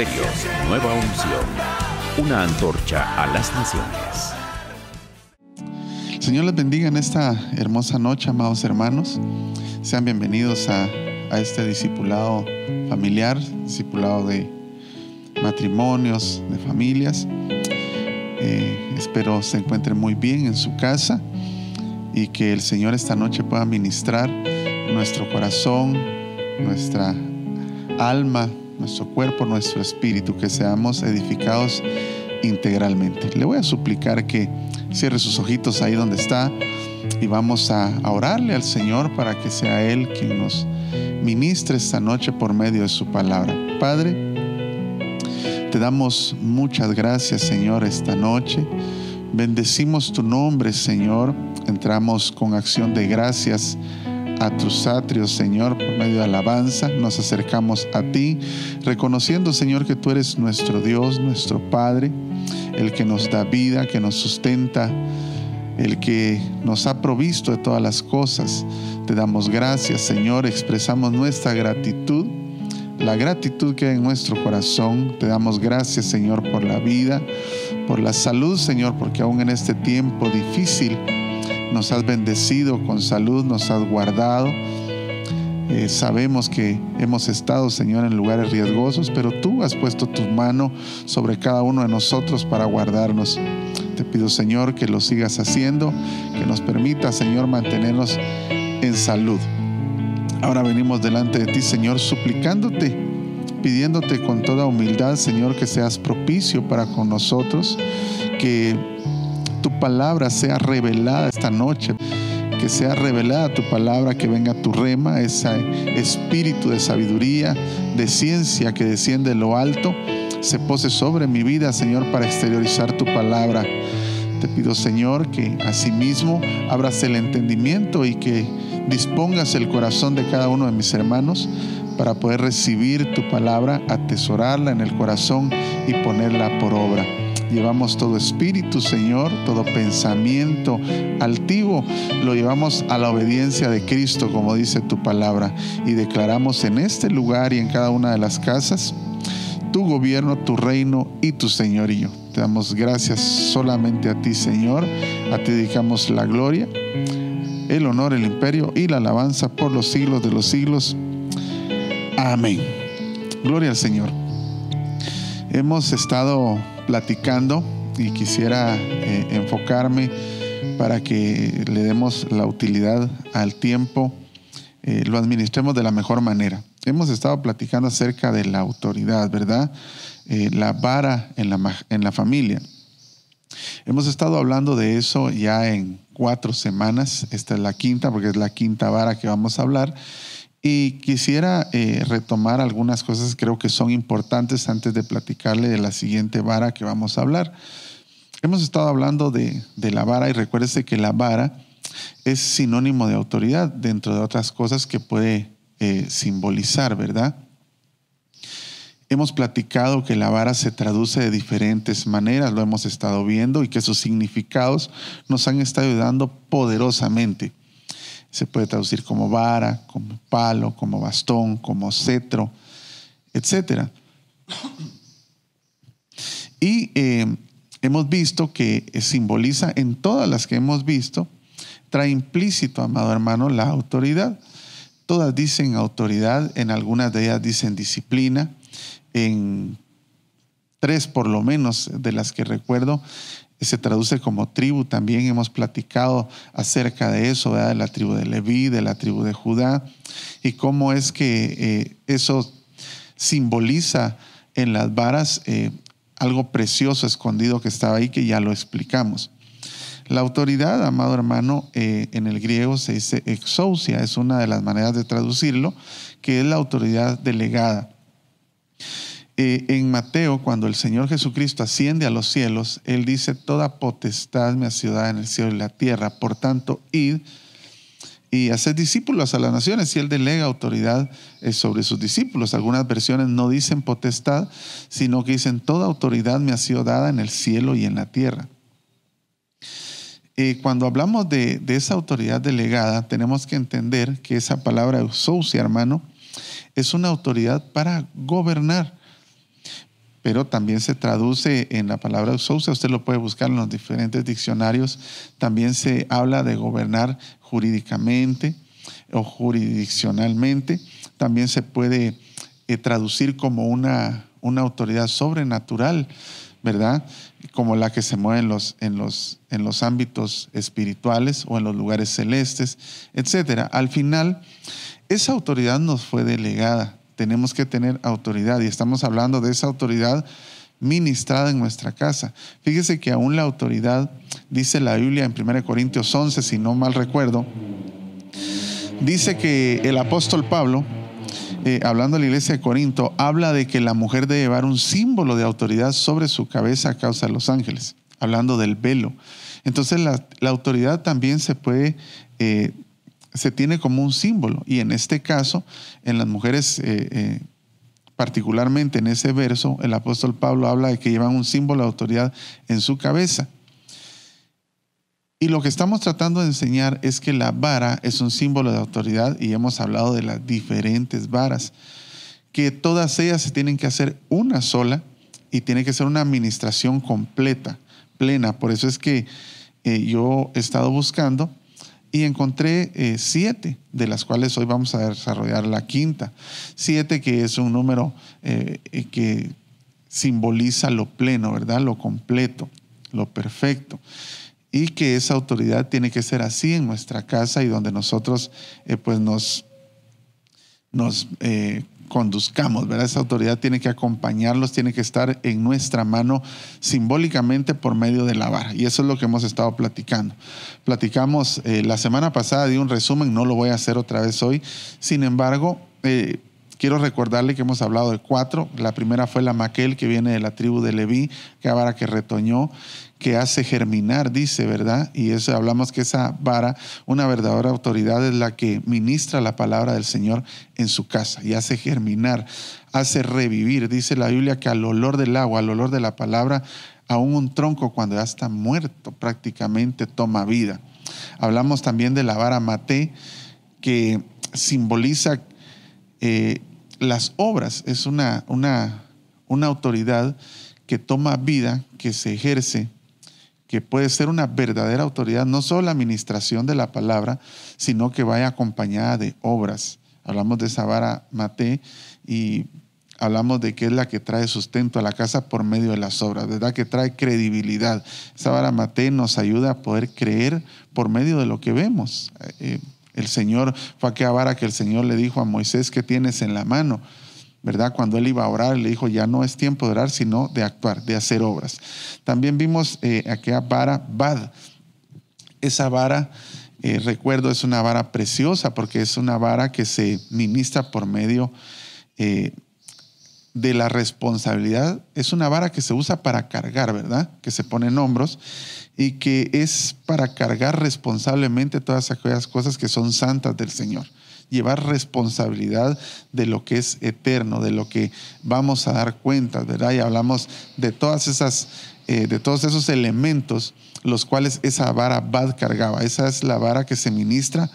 Ministerios Nueva Unción, una antorcha a las naciones. Señor les bendiga en esta hermosa noche, amados hermanos. Sean bienvenidos a este discipulado familiar, discipulado de matrimonios, de familias. Espero se encuentren muy bien en su casa y que el Señor esta noche pueda ministrar nuestro corazón, nuestra alma, nuestro cuerpo, nuestro espíritu, que seamos edificados integralmente. Le voy a suplicar que cierre sus ojitos ahí donde está y vamos a orarle al Señor para que sea Él quien nos ministre esta noche por medio de su palabra. Padre, te damos muchas gracias, Señor, esta noche. Bendecimos tu nombre, Señor. Entramos con acción de gracias a tus atrios, Señor, por medio de alabanza. Nos acercamos a ti, reconociendo, Señor, que tú eres nuestro Dios, nuestro Padre, el que nos da vida, que nos sustenta, el que nos ha provisto de todas las cosas. Te damos gracias, Señor. Expresamos nuestra gratitud, la gratitud que hay en nuestro corazón. Te damos gracias, Señor, por la vida, por la salud, Señor, porque aún en este tiempo difícil nos has bendecido con salud, nos has guardado. Sabemos que hemos estado, Señor, en lugares riesgosos, pero tú has puesto tu mano sobre cada uno de nosotros para guardarnos. Te pido, Señor, que lo sigas haciendo, que nos permita, Señor, mantenernos en salud. Ahora venimos delante de ti, Señor, suplicándote, pidiéndote con toda humildad, Señor, que seas propicio para con nosotros, que tu palabra sea revelada esta noche, que sea revelada tu palabra, que venga tu rema, ese espíritu de sabiduría, de ciencia que desciende de lo alto, se pose sobre mi vida, Señor, para exteriorizar tu palabra. Te pido, Señor, que asimismo abras el entendimiento y que dispongas el corazón de cada uno de mis hermanos para poder recibir tu palabra, atesorarla en el corazón y ponerla por obra. Llevamos todo espíritu, Señor, todo pensamiento altivo, lo llevamos a la obediencia de Cristo, como dice tu palabra, y declaramos en este lugar y en cada una de las casas tu gobierno, tu reino y tu señorío. Te damos gracias solamente a ti, Señor. A ti dedicamos la gloria, el honor, el imperio y la alabanza por los siglos de los siglos. Amén. Gloria al Señor. Hemos estado platicando y quisiera enfocarme para que le demos la utilidad al tiempo, lo administremos de la mejor manera. Hemos estado platicando acerca de la autoridad, ¿verdad? La vara en la familia. Hemos estado hablando de eso ya en 4 semanas. Esta es la quinta, porque es la quinta vara que vamos a hablar. Y quisiera retomar algunas cosas que creo que son importantes antes de platicarle de la siguiente vara que vamos a hablar. Hemos estado hablando de la vara y recuérdese que la vara es sinónimo de autoridad, dentro de otras cosas que puede simbolizar, ¿verdad? Hemos platicado que la vara se traduce de diferentes maneras, lo hemos estado viendo, y que sus significados nos han estado ayudando poderosamente. Se puede traducir como vara, como palo, como bastón, como cetro, etc. Y hemos visto que simboliza, en todas las que hemos visto, trae implícito, amado hermano, la autoridad. Todas dicen autoridad, en algunas de ellas dicen disciplina, en 3 por lo menos de las que recuerdo se traduce como tribu. También hemos platicado acerca de eso, ¿verdad? De la tribu de Leví, de la tribu de Judá, y cómo es que eso simboliza en las varas algo precioso escondido que estaba ahí, que ya lo explicamos. La autoridad, amado hermano, en el griego se dice exousia, es una de las maneras de traducirlo, que es la autoridad delegada. En Mateo, cuando el Señor Jesucristo asciende a los cielos, Él dice: toda potestad me ha sido dada en el cielo y la tierra, por tanto, id y haced discípulos a las naciones. Y Él delega autoridad sobre sus discípulos. Algunas versiones no dicen potestad, sino que dicen: toda autoridad me ha sido dada en el cielo y en la tierra. Cuando hablamos de esa autoridad delegada, tenemos que entender que esa palabra exousia, hermano, es una autoridad para gobernar. pero también se traduce en la palabra exousia. Usted lo puede buscar en los diferentes diccionarios. También se habla de gobernar jurídicamente o jurisdiccionalmente. También se puede traducir como una autoridad sobrenatural, ¿verdad? Como la que se mueve en los ámbitos espirituales o en los lugares celestes, etc. Al final, esa autoridad nos fue delegada. Tenemos que tener autoridad y estamos hablando de esa autoridad ministrada en nuestra casa. Fíjese que aún la autoridad, dice la Biblia en 1 Corintios 11, si no mal recuerdo, dice que el apóstol Pablo, hablando de la iglesia de Corinto, habla de que la mujer debe llevar un símbolo de autoridad sobre su cabeza a causa de los ángeles, hablando del velo. Entonces la autoridad también se tiene como un símbolo, y en este caso, en las mujeres, particularmente en ese verso, el apóstol Pablo habla de que llevan un símbolo de autoridad en su cabeza. Y lo que estamos tratando de enseñar es que la vara es un símbolo de autoridad, y hemos hablado de las diferentes varas, que todas ellas se tienen que hacer una sola y tiene que ser una administración completa, plena. Por eso es que yo he estado buscando y encontré 7, de las cuales hoy vamos a desarrollar la quinta. 7, que es un número que simboliza lo pleno, ¿verdad? Lo completo, lo perfecto. Y que esa autoridad tiene que ser así en nuestra casa y donde nosotros pues nos conduzcamos, ¿verdad? Esa autoridad tiene que acompañarlos, tiene que estar en nuestra mano simbólicamente por medio de la vara. Y eso es lo que hemos estado platicando. Platicamos la semana pasada, di un resumen, no lo voy a hacer otra vez hoy. Sin embargo, quiero recordarle que hemos hablado de 4. La primera fue la maquel, que viene de la tribu de Leví, que es la vara que retoñó, que hace germinar, dice, ¿verdad? Y eso hablamos que esa vara, una verdadera autoridad, es la que ministra la palabra del Señor en su casa y hace germinar, hace revivir. Dice la Biblia que al olor del agua, al olor de la palabra, aún un tronco cuando ya está muerto prácticamente toma vida. Hablamos también de la vara maté, que simboliza las obras. Es una autoridad que toma vida, que se ejerce, que puede ser una verdadera autoridad, no solo la administración de la palabra, sino que vaya acompañada de obras. Hablamos de esa vara maté y hablamos de que es la que trae sustento a la casa por medio de las obras, ¿verdad? Que trae credibilidad. Esa vara maté nos ayuda a poder creer por medio de lo que vemos. El Señor, fue aquella vara que el Señor le dijo a Moisés: ¿qué tienes en la mano? ¿Verdad? Cuando él iba a orar, le dijo: ya no es tiempo de orar, sino de actuar, de hacer obras. También vimos aquella vara Bad. Esa vara, recuerdo, es una vara preciosa porque es una vara que se ministra por medio de la responsabilidad. Es una vara que se usa para cargar, ¿verdad? Que se pone en hombros y que es para cargar responsablemente todas aquellas cosas que son santas del Señor. Llevar responsabilidad de lo que es eterno, de lo que vamos a dar cuenta, ¿verdad? Y hablamos de todas esas, de todos esos elementos, los cuales esa vara Bad cargaba. Esa es la vara que se ministra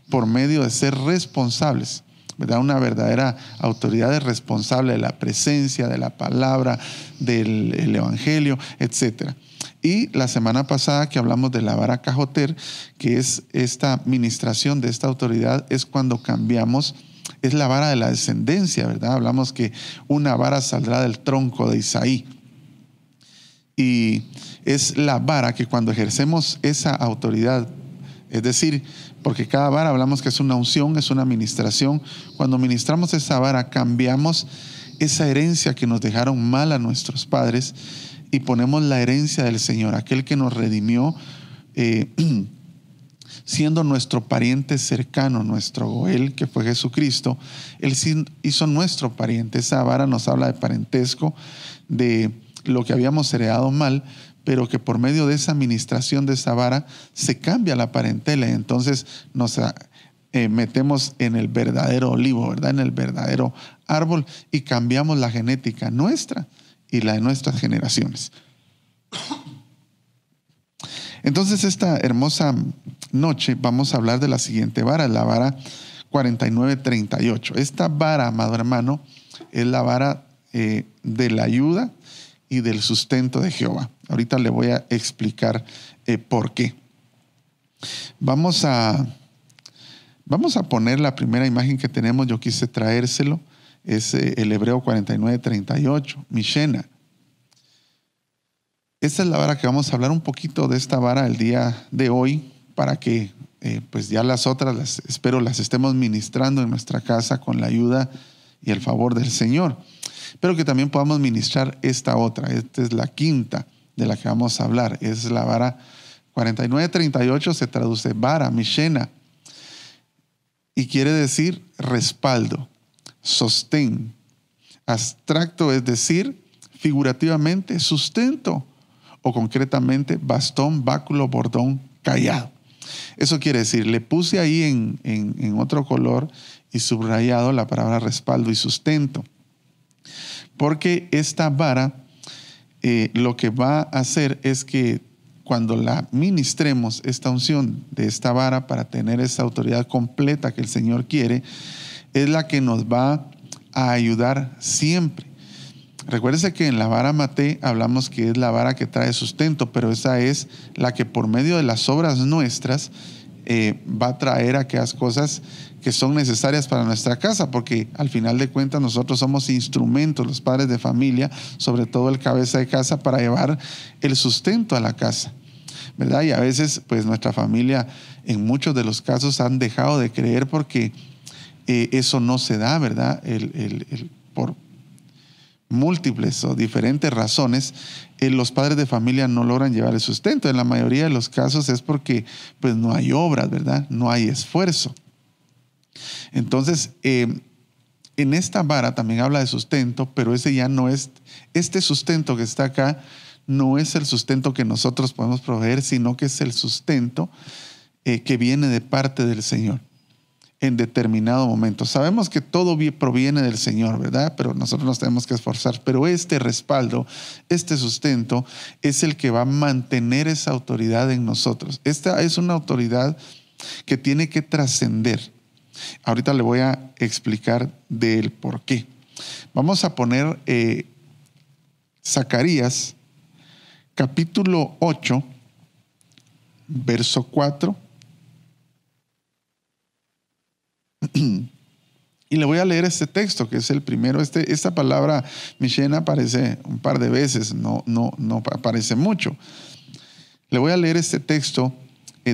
por medio de ser responsables, ¿verdad? Una verdadera autoridad responsable de la presencia, de la palabra, del evangelio, etcétera. Y la semana pasada que hablamos de la vara cajoter, que es esta ministración de esta autoridad, es cuando cambiamos, es la vara de la descendencia, ¿verdad? Hablamos que una vara saldrá del tronco de Isaí. Y es la vara que cuando ejercemos esa autoridad, es decir, porque cada vara hablamos que es una unción, es una ministración. Cuando ministramos esa vara, cambiamos esa herencia que nos dejaron mal a nuestros padres y ponemos la herencia del Señor, aquel que nos redimió, siendo nuestro pariente cercano, nuestro Goel, que fue Jesucristo. Él hizo nuestro pariente. Esa vara nos habla de parentesco, de lo que habíamos heredado mal, pero que por medio de esa administración de esa vara se cambia la parentela. Entonces nos metemos en el verdadero olivo, ¿verdad? En el verdadero árbol, y cambiamos la genética nuestra y la de nuestras generaciones. Entonces, esta hermosa noche vamos a hablar de la siguiente vara, la vara 4938. Esta vara, amado hermano, es la vara de la ayuda y del sustento de Jehová. Ahorita le voy a explicar por qué. Vamos a poner la primera imagen que tenemos. Yo quise traérselo. Es el Hebreo 49:38, Mishena. Esta es la vara que vamos a hablar un poquito de esta vara el día de hoy, para que pues ya las otras espero las estemos ministrando en nuestra casa con la ayuda y el favor del Señor. Pero que también podamos ministrar esta otra. Esta es la quinta de la que vamos a hablar. Es la vara 49:38, se traduce vara, Mishena, y quiere decir respaldo, sostén. Abstracto es decir, figurativamente, sustento, o concretamente bastón, báculo, bordón, cayado. Eso quiere decir, le puse ahí en otro color y subrayado la palabra respaldo y sustento. Porque esta vara lo que va a hacer es que cuando la ministremos, esta unción de esta vara para tener esa autoridad completa que el Señor quiere, es la que nos va a ayudar siempre. Recuérdese que en la vara maté hablamos que es la vara que trae sustento, pero esa es la que por medio de las obras nuestras va a traer aquellas cosas que son necesarias para nuestra casa, porque al final de cuentas nosotros somos instrumentos, los padres de familia, sobre todo el cabeza de casa, para llevar el sustento a la casa, ¿verdad? Y a veces pues nuestra familia en muchos de los casos han dejado de creer porque eso no se da, ¿verdad? Por múltiples o diferentes razones, los padres de familia no logran llevar el sustento. En la mayoría de los casos es porque pues no hay obras, ¿verdad? No hay esfuerzo. Entonces, en esta vara también habla de sustento, pero ese ya no es, este sustento que está acá no es el sustento que nosotros podemos proveer, sino que es el sustento que viene de parte del Señor en determinado momento. Sabemos que todo proviene del Señor, ¿verdad? Pero nosotros nos tenemos que esforzar. Pero este respaldo, este sustento, es el que va a mantener esa autoridad en nosotros. Esta es una autoridad que tiene que trascender. Ahorita le voy a explicar del por qué. Vamos a poner Zacarías, capítulo 8, verso 4. Y le voy a leer este texto, que es el primero. Esta palabra Mishena aparece un par de veces, no aparece mucho. Le voy a leer este texto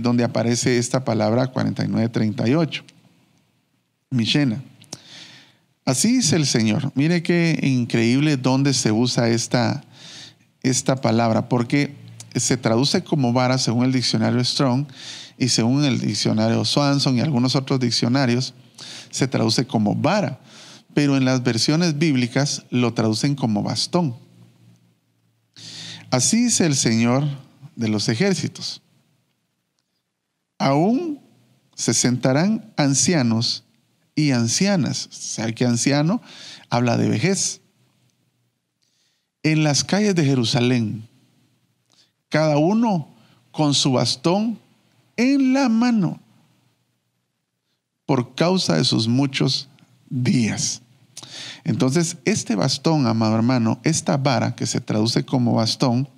donde aparece esta palabra 49:38. Mishena. Así dice el Señor. Mire qué increíble dónde se usa esta palabra, porque se traduce como vara según el diccionario Strong y según el diccionario Swanson y algunos otros diccionarios se traduce como vara, pero en las versiones bíblicas lo traducen como bastón. Así dice el Señor de los ejércitos: aún se sentarán ancianos y ancianas. ¿Sabe qué anciano? Habla de vejez. En las calles de Jerusalén, cada uno con su bastón en la mano, por causa de sus muchos días. Entonces, este bastón, amado hermano, esta vara que se traduce como bastón,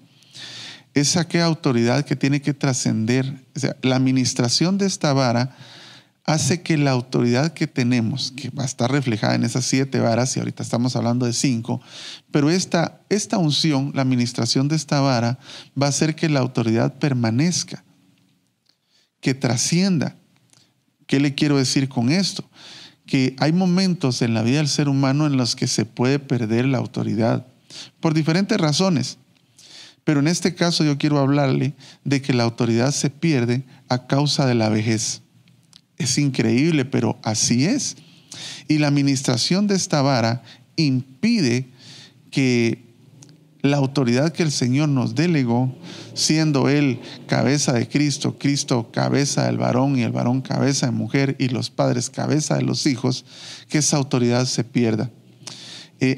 es aquella autoridad que tiene que trascender. O sea, la administración de esta vara hace que la autoridad que tenemos, que va a estar reflejada en esas 7 varas, y ahorita estamos hablando de 5, pero esta unción, la administración de esta vara, va a hacer que la autoridad permanezca, que trascienda. ¿Qué le quiero decir con esto? Que hay momentos en la vida del ser humano en los que se puede perder la autoridad por diferentes razones. Pero en este caso yo quiero hablarle de que la autoridad se pierde a causa de la vejez. Es increíble, pero así es. Y la administración de esta vara impide que la autoridad que el Señor nos delegó, siendo Él cabeza de Cristo, Cristo cabeza del varón y el varón cabeza de mujer y los padres cabeza de los hijos, que esa autoridad se pierda.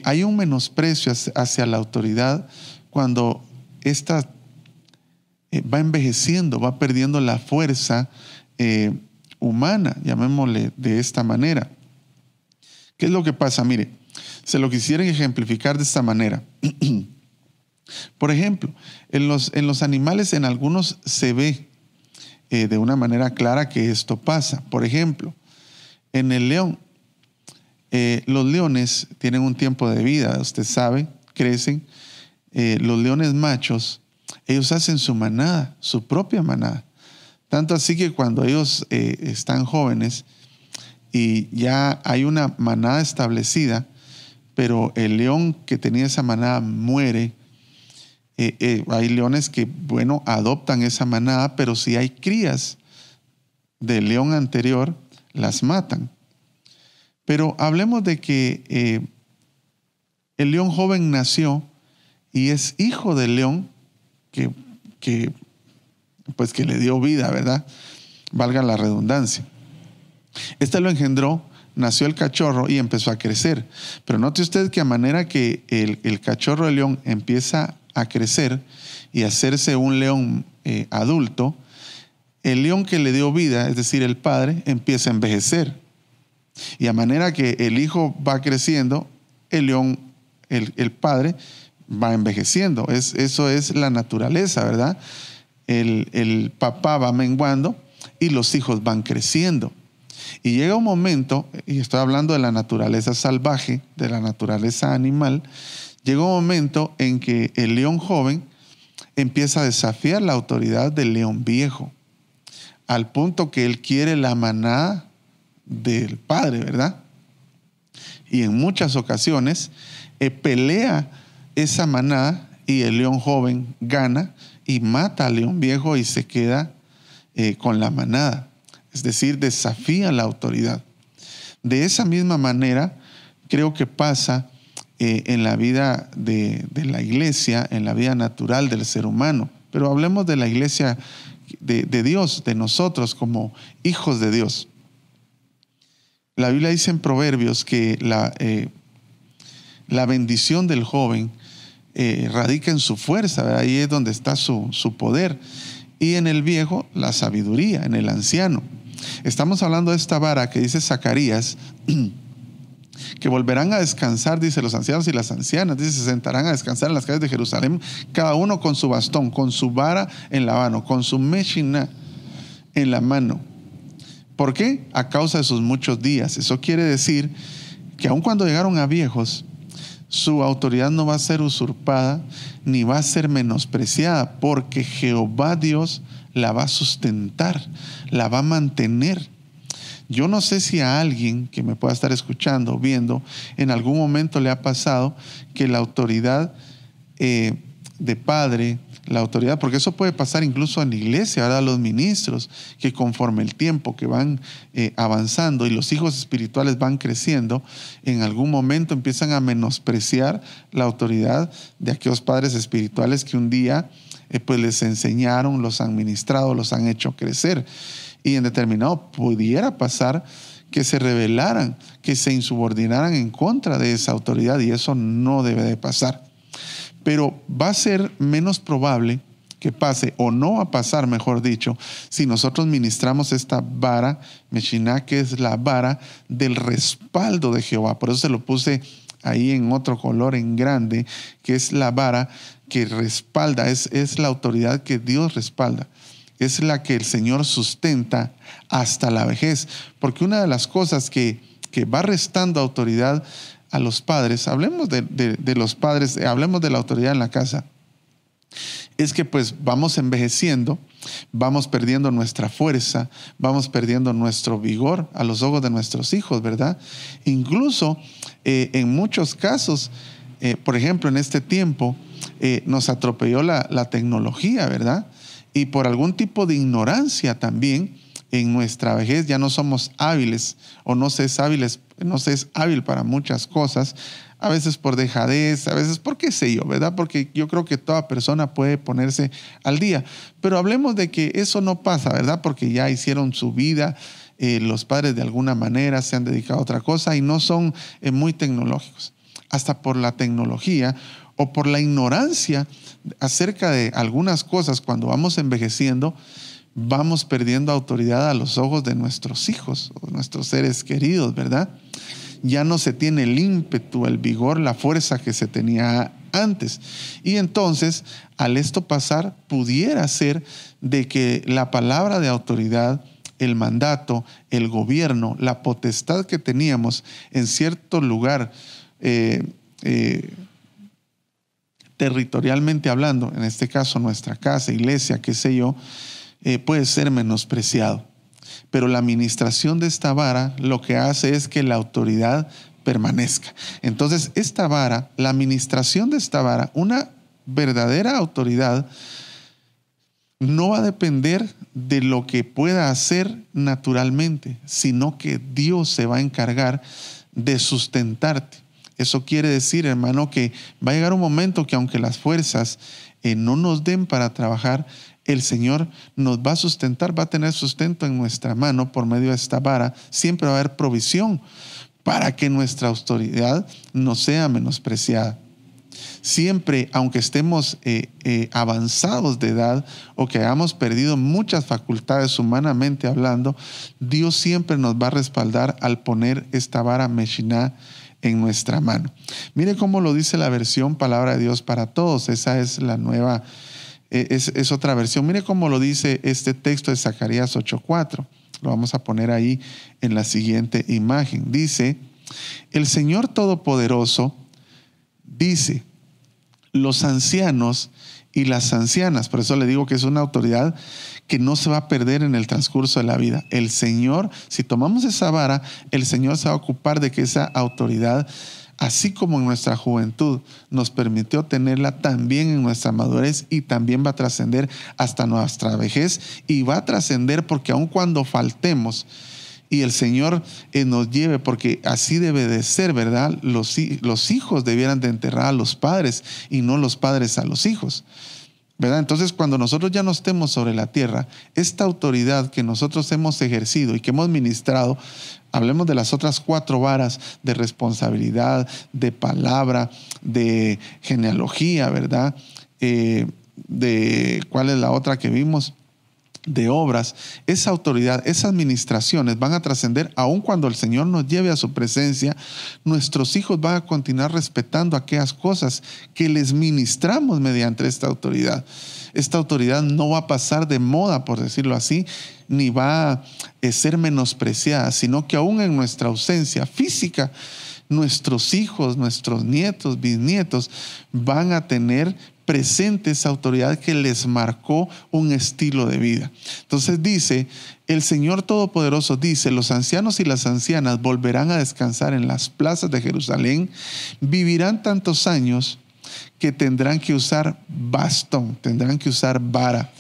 Hay un menosprecio hacia la autoridad cuando ésta va envejeciendo, va perdiendo la fuerza humana, llamémosle de esta manera. ¿Qué es lo que pasa? Mire, Se lo quisiera ejemplificar de esta manera. Por ejemplo, en los animales, en algunos se ve de una manera clara que esto pasa. Por ejemplo, en el león, los leones tienen un tiempo de vida, usted sabe, crecen. Los leones machos, ellos hacen su manada, su propia manada. Tanto así que cuando ellos están jóvenes y ya hay una manada establecida, pero el león que tenía esa manada muere, hay leones que, bueno, adoptan esa manada, pero si hay crías del león anterior, las matan. Pero hablemos de que el león joven nació y es hijo del león que le dio vida, ¿verdad? Valga la redundancia. Este lo engendró, nació el cachorro y empezó a crecer. Pero note usted que a manera que el cachorro de león empieza a crecer y a hacerse un león adulto, el león que le dio vida, es decir, el padre, empieza a envejecer. Y a manera que el hijo va creciendo, el león, el padre, va envejeciendo. Eso es la naturaleza, ¿verdad? El papá va menguando y los hijos van creciendo. Y llega un momento, y estoy hablando de la naturaleza salvaje, de la naturaleza animal, llega un momento en que el león joven empieza a desafiar la autoridad del león viejo, al punto que él quiere la manada del padre, ¿verdad? Y en muchas ocasiones pelea esa manada y el león joven gana y mata al león viejo y se queda con la manada. Es decir, desafía la autoridad. De esa misma manera, creo que pasa en la vida de la iglesia, en la vida natural del ser humano. Pero hablemos de la iglesia de Dios, de nosotros como hijos de Dios. La Biblia dice en Proverbios que la bendición del joven radica en su fuerza, ¿verdad? Ahí es donde está su poder. Y en el viejo, la sabiduría, en el anciano. Estamos hablando de esta vara que dice Zacarías, que volverán a descansar, dice, los ancianos y las ancianas, dice, se sentarán a descansar en las calles de Jerusalén, cada uno con su bastón, con su vara en la mano, con su meshina en la mano. ¿Por qué? A causa de sus muchos días. Eso quiere decir que aun cuando llegaron a viejos, su autoridad no va a ser usurpada ni va a ser menospreciada, porque Jehová Dios la va a sustentar, la va a mantener. Yo no sé si a alguien que me pueda estar escuchando, viendo, en algún momento le ha pasado que la autoridad de padre, la autoridad, porque eso puede pasar incluso en la iglesia, ¿verdad? Los ministros, que conforme el tiempo que van avanzando y los hijos espirituales van creciendo, en algún momento empiezan a menospreciar la autoridad de aquellos padres espirituales que un día pues les enseñaron, los han ministrado, los han hecho crecer. Y en determinado pudiera pasar que se rebelaran, que se insubordinaran en contra de esa autoridad, y eso no debe de pasar. Pero va a ser menos probable que pase, o no va a pasar, mejor dicho, si nosotros ministramos esta vara, Meshiná, que es la vara del respaldo de Jehová. Por eso se lo puse ahí en otro color, en grande, que es la vara que respalda, es la autoridad que Dios respalda. Es la que el Señor sustenta hasta la vejez. Porque una de las cosas que va restando autoridad a los padres, hablemos de los padres, hablemos de la autoridad en la casa, es que pues vamos envejeciendo, vamos perdiendo nuestra fuerza, vamos perdiendo nuestro vigor a los ojos de nuestros hijos, ¿verdad? Incluso en muchos casos, por ejemplo, en este tiempo nos atropelló la tecnología, ¿verdad? Y por algún tipo de ignorancia también, en nuestra vejez ya no somos hábiles, o no se es hábil para muchas cosas, a veces por dejadez, a veces por qué sé yo, ¿verdad? Porque yo creo que toda persona puede ponerse al día. Pero hablemos de que eso no pasa, ¿verdad? Porque ya hicieron su vida, los padres de alguna manera se han dedicado a otra cosa y no son muy tecnológicos. Hasta por la tecnología o por la ignorancia acerca de algunas cosas, cuando vamos envejeciendo, vamos perdiendo autoridad a los ojos de nuestros hijos o nuestros seres queridos, ¿verdad? ya no se tiene el ímpetu, el vigor, la fuerza que se tenía antes. Y entonces, al esto pasar, pudiera ser de que la palabra de autoridad, el mandato, el gobierno, la potestad que teníamos en cierto lugar, territorialmente hablando, en este caso nuestra casa, iglesia, qué sé yo, puede ser menospreciado. Pero la administración de esta vara lo que hace es que la autoridad permanezca. Entonces, esta vara, la administración de esta vara, una verdadera autoridad, no va a depender de lo que pueda hacer naturalmente, sino que Dios se va a encargar de sustentarte. Eso quiere decir, hermano, que va a llegar un momento que aunque las fuerzas no nos den para trabajar, el Señor nos va a sustentar, va a tener sustento en nuestra mano por medio de esta vara. Siempre va a haber provisión para que nuestra autoridad no sea menospreciada. Siempre, aunque estemos avanzados de edad o que hayamos perdido muchas facultades humanamente hablando, Dios siempre nos va a respaldar al poner esta vara Meshiná en nuestra mano. Mire cómo lo dice la versión Palabra de Dios para Todos. Esa es la nueva, es otra versión. Mire cómo lo dice este texto de Zacarías 8:4. Lo vamos a poner ahí en la siguiente imagen. Dice, el Señor Todopoderoso dice, los ancianos y las ancianas, por eso le digo que es una autoridad que no se va a perder en el transcurso de la vida. El Señor, si tomamos esa vara, el Señor se va a ocupar de que esa autoridad, así como en nuestra juventud nos permitió tenerla, también en nuestra madurez, y también va a trascender hasta nuestra vejez, y va a trascender porque aun cuando faltemos y el Señor nos lleve, porque así debe de ser, ¿verdad? Los hijos debieran de enterrar a los padres y no los padres a los hijos, ¿verdad? Entonces, cuando nosotros ya no estemos sobre la tierra, esta autoridad que nosotros hemos ejercido y que hemos ministrado, hablemos de las otras 4 varas de responsabilidad, de palabra, de genealogía, ¿verdad? ¿Cuál es la otra que vimos? De obras. Esa autoridad, esas administraciones van a trascender aun cuando el Señor nos lleve a su presencia. Nuestros hijos van a continuar respetando aquellas cosas que les ministramos mediante esta autoridad. Esta autoridad no va a pasar de moda, por decirlo así, ni va a ser menospreciada, sino que aún en nuestra ausencia física, nuestros hijos, nuestros nietos, bisnietos van a tener presente esa autoridad que les marcó un estilo de vida. Entonces dice, el Señor Todopoderoso dice, los ancianos y las ancianas volverán a descansar en las plazas de Jerusalén, vivirán tantos años que tendrán que usar bastón, tendrán que usar vara.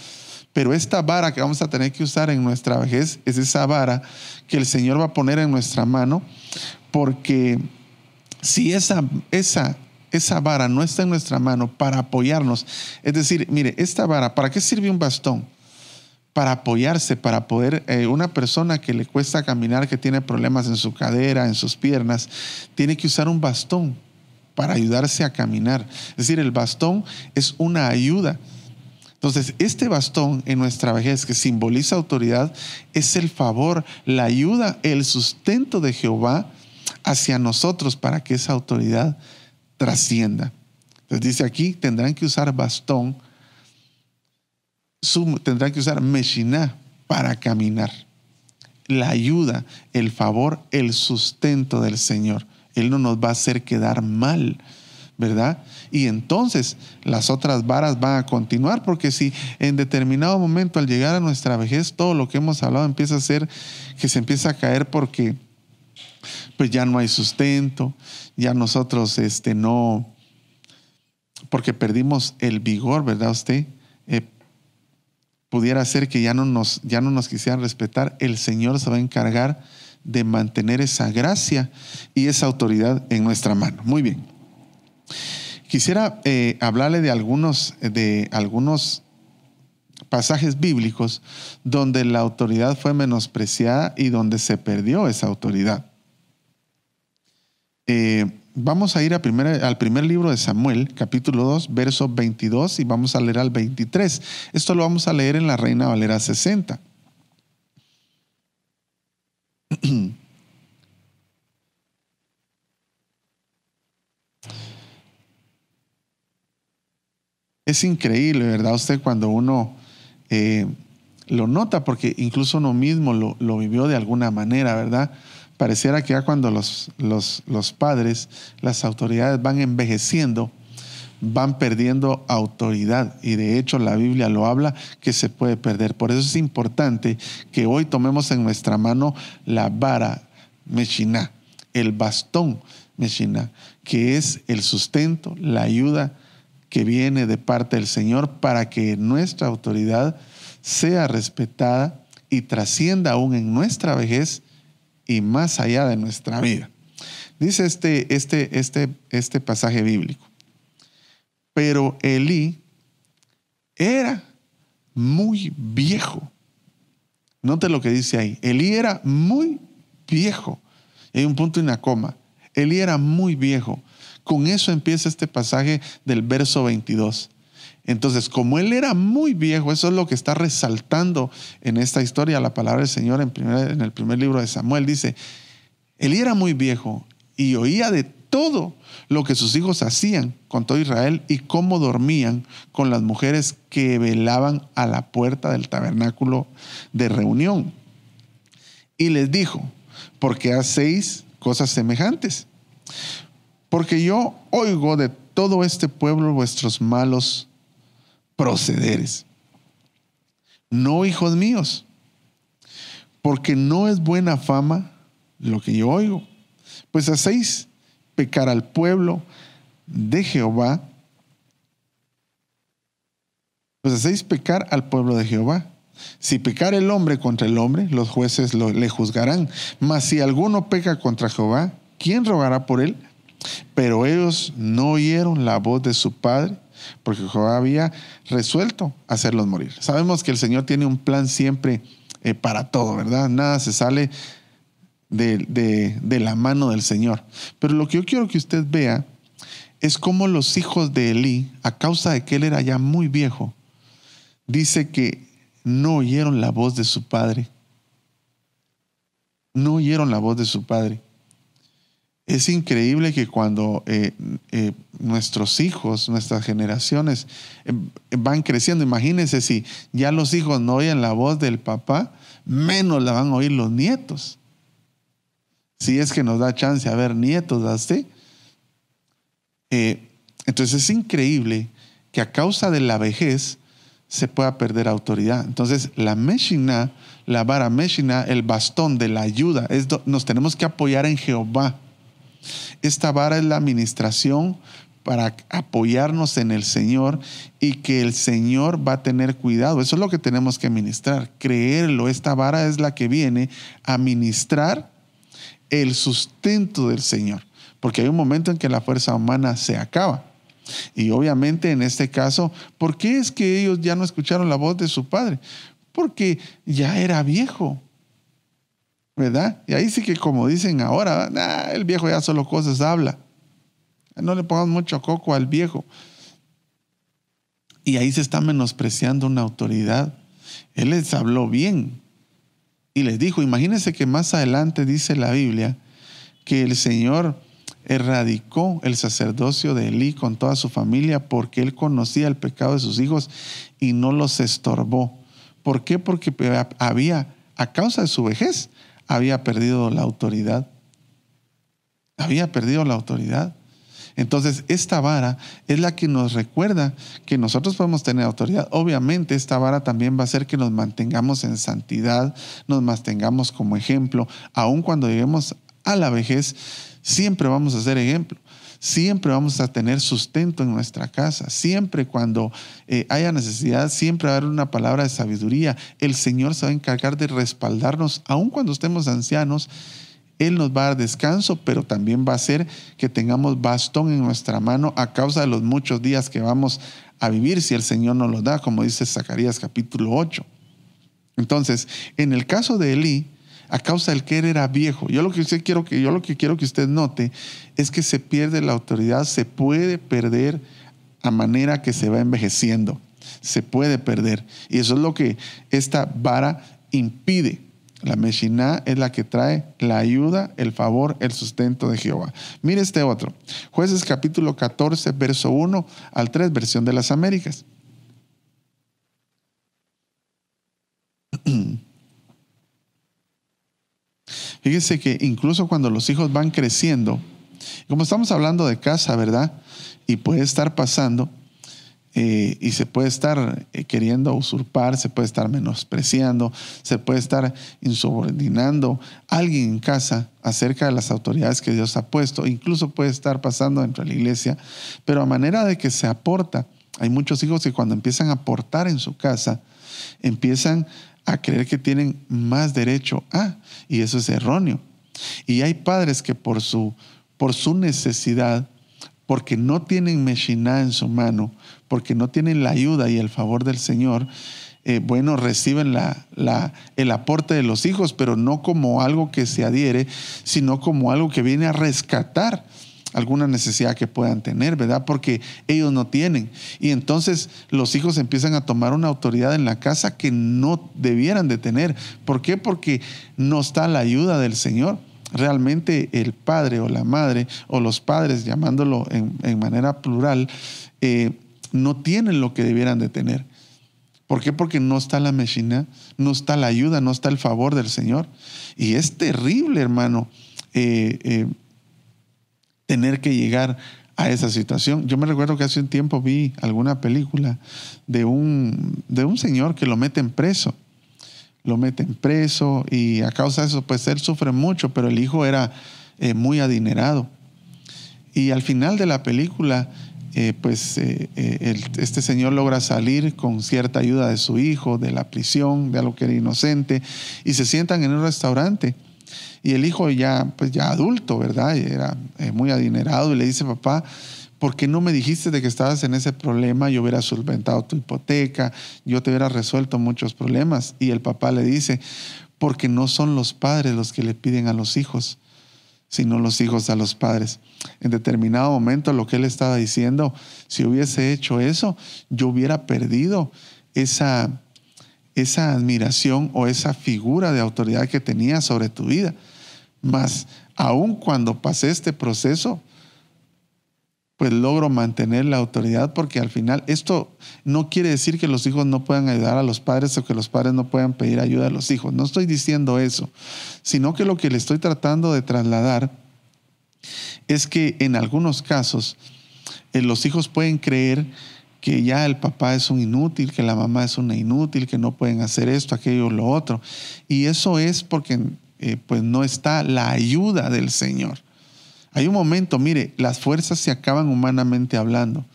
Pero esta vara que vamos a tener que usar en nuestra vejez es esa vara que el Señor va a poner en nuestra mano, porque si esa vara no está en nuestra mano para apoyarnos, es decir, mire, esta vara, ¿para qué sirve un bastón? Para apoyarse, para poder, una persona que le cuesta caminar, que tiene problemas en su cadera, en sus piernas, tiene que usar un bastón para ayudarse a caminar. Es decir, el bastón es una ayuda. Entonces, este bastón en nuestra vejez, que simboliza autoridad, es el favor, la ayuda, el sustento de Jehová hacia nosotros para que esa autoridad trascienda. Entonces dice aquí, tendrán que usar bastón, tendrán que usar Meshiná para caminar. La ayuda, el favor, el sustento del Señor. Él no nos va a hacer quedar mal, ¿verdad? Y entonces las otras varas van a continuar, porque si en determinado momento al llegar a nuestra vejez todo lo que hemos hablado empieza a ser que se empieza a caer porque pues ya no hay sustento, ya nosotros no, porque perdimos el vigor, ¿verdad usted? Pudiera ser que ya no nos quisieran respetar. El Señor se va a encargar de mantener esa gracia y esa autoridad en nuestra mano. Muy bien. Quisiera hablarle de algunos pasajes bíblicos donde la autoridad fue menospreciada y donde se perdió esa autoridad. Vamos a ir al primer libro de Samuel, capítulo 2, verso 22, y vamos a leer al 23. Esto lo vamos a leer en la Reina Valera 60. Es increíble, ¿verdad? Usted cuando uno lo nota, porque incluso uno mismo lo vivió de alguna manera, ¿verdad? Pareciera que ya cuando los padres, las autoridades van envejeciendo, van perdiendo autoridad, y de hecho la Biblia lo habla, que se puede perder. Por eso es importante que hoy tomemos en nuestra mano la vara Meshiná, el bastón Meshiná, que es el sustento, la ayuda que viene de parte del Señor para que nuestra autoridad sea respetada y trascienda aún en nuestra vejez y más allá de nuestra vida. Dice este pasaje bíblico: pero Elí era muy viejo. Note lo que dice ahí. Elí era muy viejo. Hay un punto y una coma. Elí era muy viejo. Con eso empieza este pasaje del verso 22. Entonces, como él era muy viejo, eso es lo que está resaltando en esta historia la palabra del Señor en el primer libro de Samuel. Dice, Elí era muy viejo y oía de todo lo que sus hijos hacían con todo Israel y cómo dormían con las mujeres que velaban a la puerta del tabernáculo de reunión. Y les dijo, ¿por qué hacéis cosas semejantes? Porque yo oigo de todo este pueblo vuestros malos procederes. No, hijos míos, porque no es buena fama lo que yo oigo, pues hacéis pecar al pueblo de Jehová. Pues hacéis pecar al pueblo de Jehová. Si pecar el hombre contra el hombre, los jueces le juzgarán. Mas si alguno peca contra Jehová, ¿quién rogará por él? Pero ellos no oyeron la voz de su padre, porque Jehová había resuelto hacerlos morir. Sabemos que el Señor tiene un plan siempre para todo, ¿verdad? Nada se sale de la mano del Señor. Pero lo que yo quiero que usted vea es cómo los hijos de Elí, a causa de que él era ya muy viejo, dice que no oyeron la voz de su padre. No oyeron la voz de su padre. Es increíble que cuando nuestros hijos, nuestras generaciones van creciendo, imagínense si ya los hijos no oyen la voz del papá, menos la van a oír los nietos. Si es que nos da chance a ver nietos así. Entonces es increíble que a causa de la vejez se pueda perder autoridad. Entonces la Meshiná, la vara Meshiná, el bastón de la ayuda, nos tenemos que apoyar en Jehová. Esta vara es la administración para apoyarnos en el Señor y que el Señor va a tener cuidado. Eso es lo que tenemos que ministrar, creerlo. Esta vara es la que viene a ministrar el sustento del Señor, porque hay un momento en que la fuerza humana se acaba. Y obviamente en este caso, ¿por qué es que ellos ya no escucharon la voz de su padre? Porque ya era viejo, ¿verdad? Y ahí sí que, como dicen ahora, el viejo ya solo cosas habla. No le pongan mucho coco al viejo. Y ahí se está menospreciando una autoridad. Él les habló bien y les dijo, imagínense que más adelante dice la Biblia que el Señor erradicó el sacerdocio de Elí con toda su familia porque él conocía el pecado de sus hijos y no los estorbó. ¿Por qué? Porque a causa de su vejez, había perdido la autoridad. Había perdido la autoridad. Entonces, esta vara es la que nos recuerda que nosotros podemos tener autoridad. Obviamente, esta vara también va a hacer que nos mantengamos en santidad, nos mantengamos como ejemplo. Aun cuando lleguemos a la vejez, siempre vamos a ser ejemplo. Siempre vamos a tener sustento en nuestra casa. Siempre cuando haya necesidad, siempre va a haber una palabra de sabiduría. El Señor se va a encargar de respaldarnos. Aun cuando estemos ancianos, Él nos va a dar descanso, pero también va a hacer que tengamos bastón en nuestra mano a causa de los muchos días que vamos a vivir si el Señor nos los da, como dice Zacarías capítulo 8. Entonces, en el caso de Elí, a causa del que él era viejo, yo lo que quiero que usted note es que se pierde la autoridad, se puede perder a manera que se va envejeciendo, se puede perder. Y eso es lo que esta vara impide. La Meshiná es la que trae la ayuda, el favor, el sustento de Jehová. Mire este otro. Jueces capítulo 14, verso 1 al 3, versión de las Américas. Fíjese que incluso cuando los hijos van creciendo, como estamos hablando de casa, ¿verdad? Y puede estar pasando, y se puede estar queriendo usurpar, se puede estar menospreciando, se puede estar insubordinando a alguien en casa acerca de las autoridades que Dios ha puesto. Incluso puede estar pasando dentro de la iglesia, pero a manera de que se aporta. Hay muchos hijos que cuando empiezan a aportar en su casa, empiezan a creer que tienen más derecho y eso es erróneo. Y hay padres que por su necesidad, porque no tienen Meshiná en su mano, porque no tienen la ayuda y el favor del Señor, reciben el aporte de los hijos, pero no como algo que se adhiere, sino como algo que viene a rescatar alguna necesidad que puedan tener, ¿verdad? Porque ellos no tienen. Y entonces los hijos empiezan a tomar una autoridad en la casa que no debieran de tener. ¿Por qué? Porque no está la ayuda del Señor. Realmente el padre o la madre o los padres, llamándolo en manera plural, no tienen lo que debieran de tener. ¿Por qué? Porque no está la Meshiná, no está la ayuda, no está el favor del Señor. Y es terrible, hermano, tener que llegar a esa situación. Yo me recuerdo que hace un tiempo vi alguna película de un señor que lo meten preso. Lo meten preso y a causa de eso, pues él sufre mucho, pero el hijo era muy adinerado. Y al final de la película, este señor logra salir con cierta ayuda de su hijo, de la prisión, de algo que era inocente, y se sientan en un restaurante. Y el hijo ya adulto, ¿verdad? Y era muy adinerado y le dice: papá, ¿por qué no me dijiste de que estabas en ese problema? Yo hubiera solventado tu hipoteca, yo te hubiera resuelto muchos problemas. Y el papá le dice: porque no son los padres los que le piden a los hijos, sino los hijos a los padres. En determinado momento lo que él estaba diciendo, si hubiese hecho eso, yo hubiera perdido esa admiración o esa figura de autoridad que tenía sobre tu vida. Mas aun cuando pasé este proceso, pues logro mantener la autoridad, porque al final esto no quiere decir que los hijos no puedan ayudar a los padres o que los padres no puedan pedir ayuda a los hijos. No estoy diciendo eso, sino que lo que le estoy tratando de trasladar es que en algunos casos los hijos pueden creer que ya el papá es un inútil, que la mamá es una inútil, que no pueden hacer esto, aquello, lo otro. Y eso es porque pues no está la ayuda del Señor. Hay un momento, mire, las fuerzas se acaban humanamente hablando,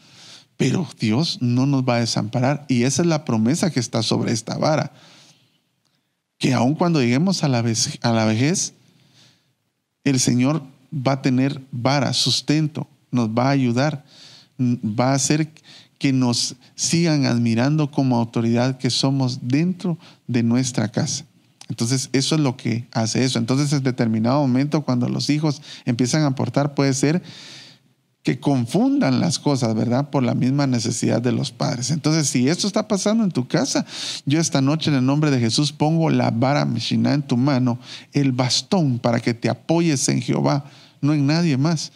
pero Dios no nos va a desamparar. Y esa es la promesa que está sobre esta vara. Que aun cuando lleguemos a la vejez, el Señor va a tener vara, sustento, nos va a ayudar, va a hacer que nos sigan admirando como autoridad que somos dentro de nuestra casa. Entonces, eso es lo que hace eso. Entonces, en determinado momento, cuando los hijos empiezan a aportar, puede ser que confundan las cosas, ¿verdad? Por la misma necesidad de los padres. Entonces, si esto está pasando en tu casa, yo esta noche en el nombre de Jesús pongo la vara Meshiná en tu mano, el bastón para que te apoyes en Jehová, no en nadie más.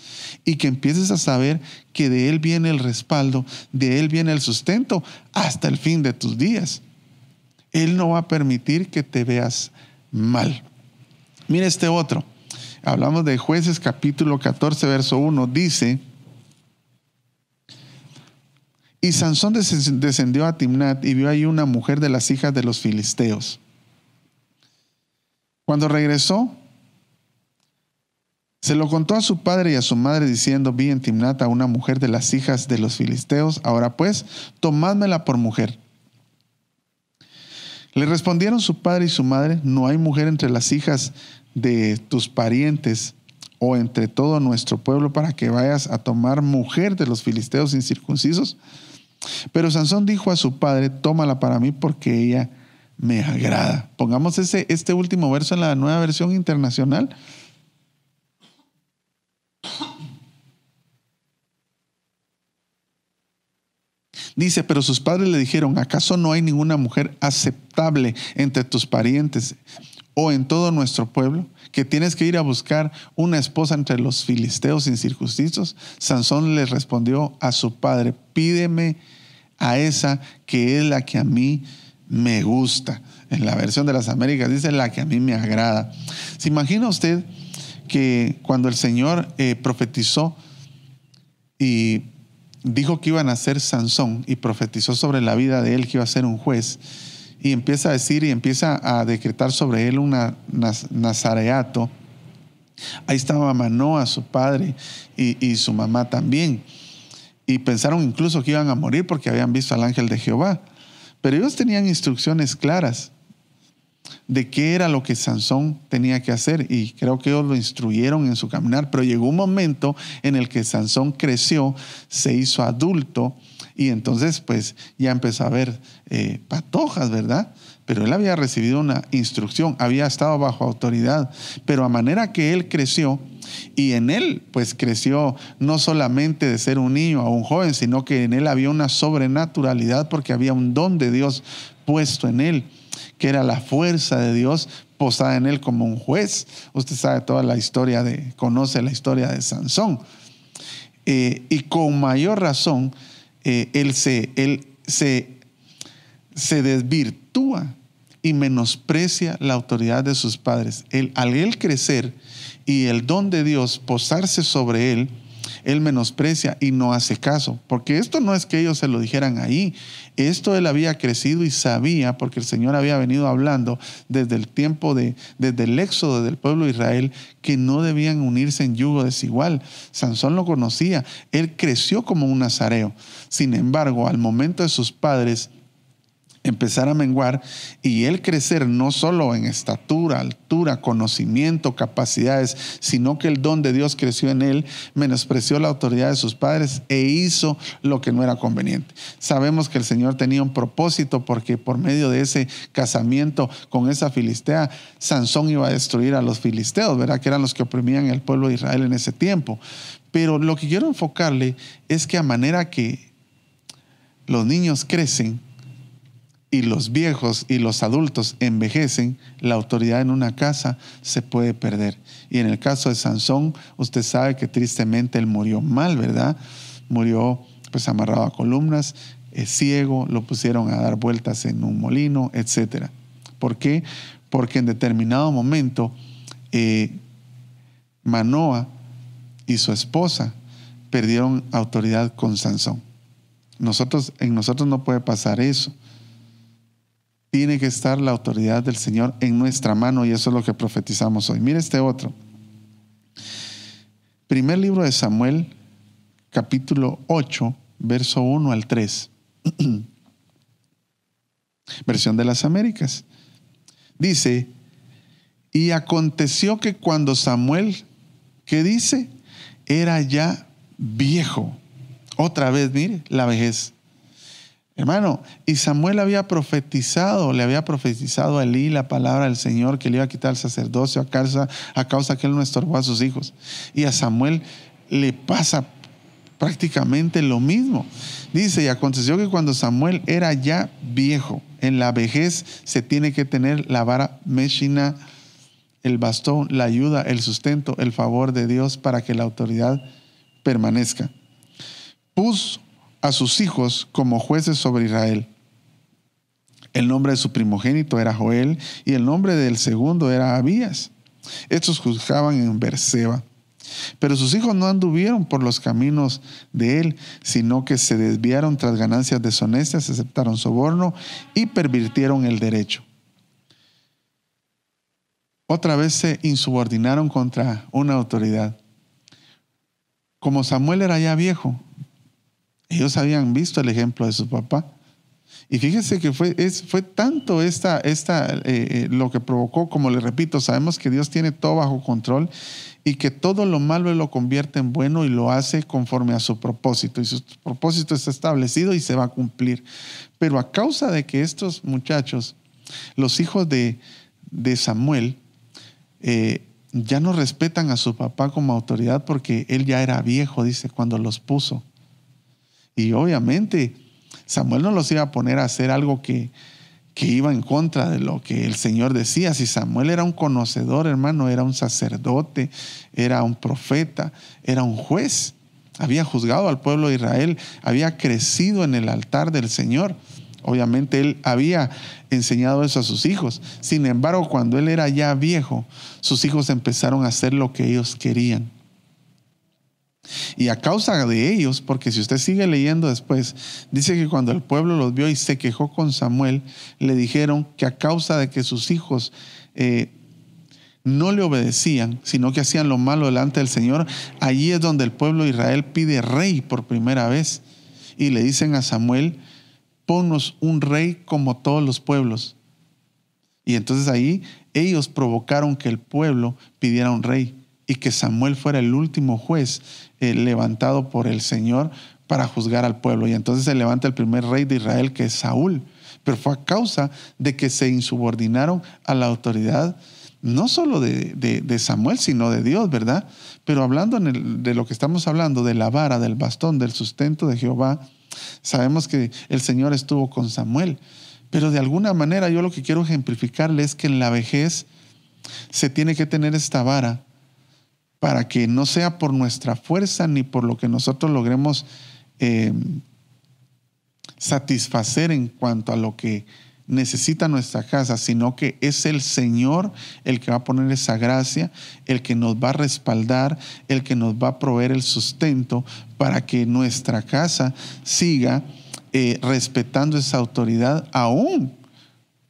Y que empieces a saber que de Él viene el respaldo, de Él viene el sustento hasta el fin de tus días. Él no va a permitir que te veas mal. Mira este otro. Hablamos de Jueces capítulo 14, verso 1. Dice: y Sansón descendió a Timnat y vio ahí una mujer de las hijas de los filisteos. Cuando regresó, se lo contó a su padre y a su madre diciendo: vi en Timnat a una mujer de las hijas de los filisteos. Ahora pues, tomádmela por mujer. Le respondieron su padre y su madre: no hay mujer entre las hijas de tus parientes o entre todo nuestro pueblo para que vayas a tomar mujer de los filisteos incircuncisos. Pero Sansón dijo a su padre: tómala para mí porque ella me agrada. Pongamos este último verso en la Nueva Versión Internacional. Dice: pero sus padres le dijeron: ¿acaso no hay ninguna mujer aceptable entre tus parientes o en todo nuestro pueblo, que tienes que ir a buscar una esposa entre los filisteos incircuncisos? Sansón le respondió a su padre: pídeme a esa que es la que a mí me gusta. En la versión de las Américas dice la que a mí me agrada. ¿Se imagina usted que cuando el Señor profetizó y dijo que iba a nacer Sansón y profetizó sobre la vida de él, que iba a ser un juez, y empieza a decir y empieza a decretar sobre él un nazareato? Ahí estaba Manoa, su padre, y su mamá también. Y pensaron incluso que iban a morir porque habían visto al ángel de Jehová. Pero ellos tenían instrucciones claras de qué era lo que Sansón tenía que hacer, y creo que ellos lo instruyeron en su caminar. Pero llegó un momento en el que Sansón creció, se hizo adulto, y entonces pues ya empezó a ver patojas, ¿verdad? Pero él había recibido una instrucción, había estado bajo autoridad, pero a manera que él creció, y en él pues creció no solamente de ser un niño a un joven, sino que en él había una sobrenaturalidad, porque había un don de Dios puesto en él, que era la fuerza de Dios posada en él como un juez. Usted sabe toda la historia conoce la historia de Sansón. Y con mayor razón, él se desvirtúa y menosprecia la autoridad de sus padres. Al él crecer y el don de Dios posarse sobre él, él menosprecia y no hace caso, porque esto no es que ellos se lo dijeran ahí. Esto él había crecido y sabía, porque el Señor había venido hablando desde el tiempo desde el éxodo del pueblo de Israel, que no debían unirse en yugo desigual. Sansón lo conocía, él creció como un nazareo. Sin embargo, al momento de sus padres empezar a menguar y él crecer no solo en estatura, altura, conocimiento, capacidades, sino que el don de Dios creció en él, menospreció la autoridad de sus padres e hizo lo que no era conveniente. Sabemos que el Señor tenía un propósito, porque por medio de ese casamiento con esa filistea, Sansón iba a destruir a los filisteos, ¿verdad? Que eran los que oprimían el pueblo de Israel en ese tiempo. Pero lo que quiero enfocarle es que a manera que los niños crecen y los viejos y los adultos envejecen, la autoridad en una casa se puede perder. Y en el caso de Sansón, usted sabe que tristemente él murió mal, ¿verdad? Murió pues amarrado a columnas, ciego, lo pusieron a dar vueltas en un molino, etc. ¿Por qué? Porque en determinado momento Manoa y su esposa perdieron autoridad con Sansón. En nosotros no puede pasar eso. Tiene que estar la autoridad del Señor en nuestra mano, y eso es lo que profetizamos hoy. Mire este otro. Primer libro de Samuel, capítulo 8, verso 1 al 3. Versión de las Américas. Dice: y aconteció que cuando Samuel, ¿qué dice? Era ya viejo. Otra vez, mire, la vejez. Hermano, y Samuel le había profetizado a Elí la palabra del Señor, que le iba a quitar el sacerdocio a causa que él no estorbó a sus hijos. Y a Samuel le pasa prácticamente lo mismo. Dice: y aconteció que cuando Samuel era ya viejo, en la vejez se tiene que tener la vara meshina, el bastón, la ayuda, el sustento, el favor de Dios para que la autoridad permanezca. Puso a sus hijos como jueces sobre Israel. El nombre de su primogénito era Joel, y el nombre del segundo era Abías. Estos juzgaban en Beerseba. Pero sus hijos no anduvieron por los caminos de él, sino que se desviaron tras ganancias deshonestas, aceptaron soborno y pervirtieron el derecho. Otra vez se insubordinaron contra una autoridad. Como Samuel era ya viejo, ellos habían visto el ejemplo de su papá. Y fíjese que fue tanto lo que provocó, como le repito, sabemos que Dios tiene todo bajo control y que todo lo malo Él lo convierte en bueno y lo hace conforme a su propósito. Y su propósito está establecido y se va a cumplir. Pero a causa de que estos muchachos, los hijos de Samuel, ya no respetan a su papá como autoridad, porque él ya era viejo, dice, cuando los puso. Y obviamente Samuel no los iba a poner a hacer algo que que iba en contra de lo que el Señor decía. Si Samuel era un conocedor, hermano, era un sacerdote, era un profeta, era un juez. Había juzgado al pueblo de Israel, había crecido en el altar del Señor. Obviamente él había enseñado eso a sus hijos. Sin embargo, cuando él era ya viejo, sus hijos empezaron a hacer lo que ellos querían. Y a causa de ellos, porque si usted sigue leyendo después, dice que cuando el pueblo los vio y se quejó con Samuel, le dijeron que a causa de que sus hijos no le obedecían, sino que hacían lo malo delante del Señor, allí es donde el pueblo de Israel pide rey por primera vez. Y le dicen a Samuel: ponnos un rey como todos los pueblos. Y entonces ahí ellos provocaron que el pueblo pidiera un rey y que Samuel fuera el último juez levantado por el Señor para juzgar al pueblo. Y entonces se levanta el primer rey de Israel, que es Saúl. Pero fue a causa de que se insubordinaron a la autoridad, no solo de Samuel, sino de Dios, ¿verdad? Pero hablando de lo que estamos hablando, de la vara, del bastón, del sustento de Jehová, sabemos que el Señor estuvo con Samuel. Pero de alguna manera yo lo que quiero ejemplificarle es que en la vejez se tiene que tener esta vara para que no sea por nuestra fuerza ni por lo que nosotros logremos satisfacer en cuanto a lo que necesita nuestra casa, sino que es el Señor el que va a poner esa gracia, el que nos va a respaldar, el que nos va a proveer el sustento para que nuestra casa siga respetando esa autoridad, aún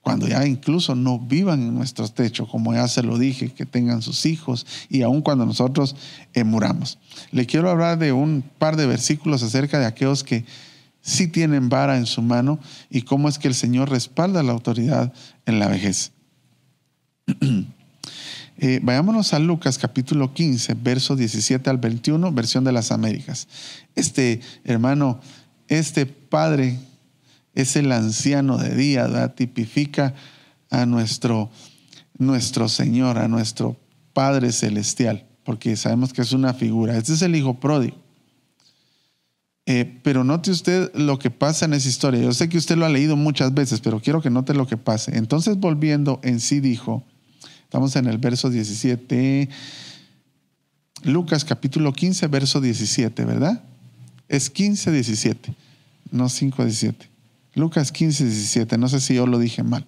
cuando ya incluso no vivan en nuestros techos, como ya se lo dije, que tengan sus hijos, y aún cuando nosotros muramos. Le quiero hablar de un par de versículos acerca de aquellos que sí tienen vara en su mano y cómo es que el Señor respalda la autoridad en la vejez. Vayámonos a Lucas capítulo 15, versos 17 al 21, versión de las Américas. Hermano, este padre es el anciano de día, ¿verdad? Tipifica a nuestro Señor, a nuestro Padre Celestial, porque sabemos que es una figura. Este es el hijo pródigo. Pero note usted lo que pasa en esa historia. Yo sé que usted lo ha leído muchas veces, pero quiero que note lo que pase. Entonces, volviendo en sí, dijo, estamos en el verso 17, Lucas capítulo 15, verso 17, ¿verdad? Es 15, 17, no 5, 17. Lucas 15, 17, no sé si yo lo dije mal.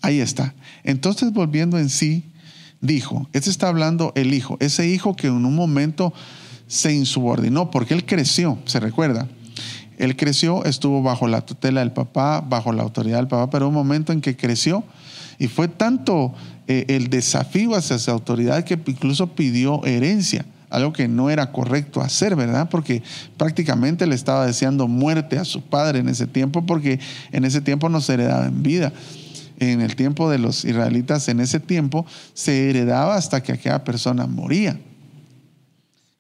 Ahí está. Entonces, volviendo en sí, dijo, está hablando el hijo, ese hijo que en un momento se insubordinó, porque él creció, se recuerda. Él creció, estuvo bajo la tutela del papá, bajo la autoridad del papá, pero un momento en que creció y fue tanto el desafío hacia esa autoridad que incluso pidió herencia. Algo que no era correcto hacer, ¿verdad? Porque prácticamente le estaba deseando muerte a su padre en ese tiempo, porque en ese tiempo no se heredaba en vida. En el tiempo de los israelitas, en ese tiempo se heredaba hasta que aquella persona moría.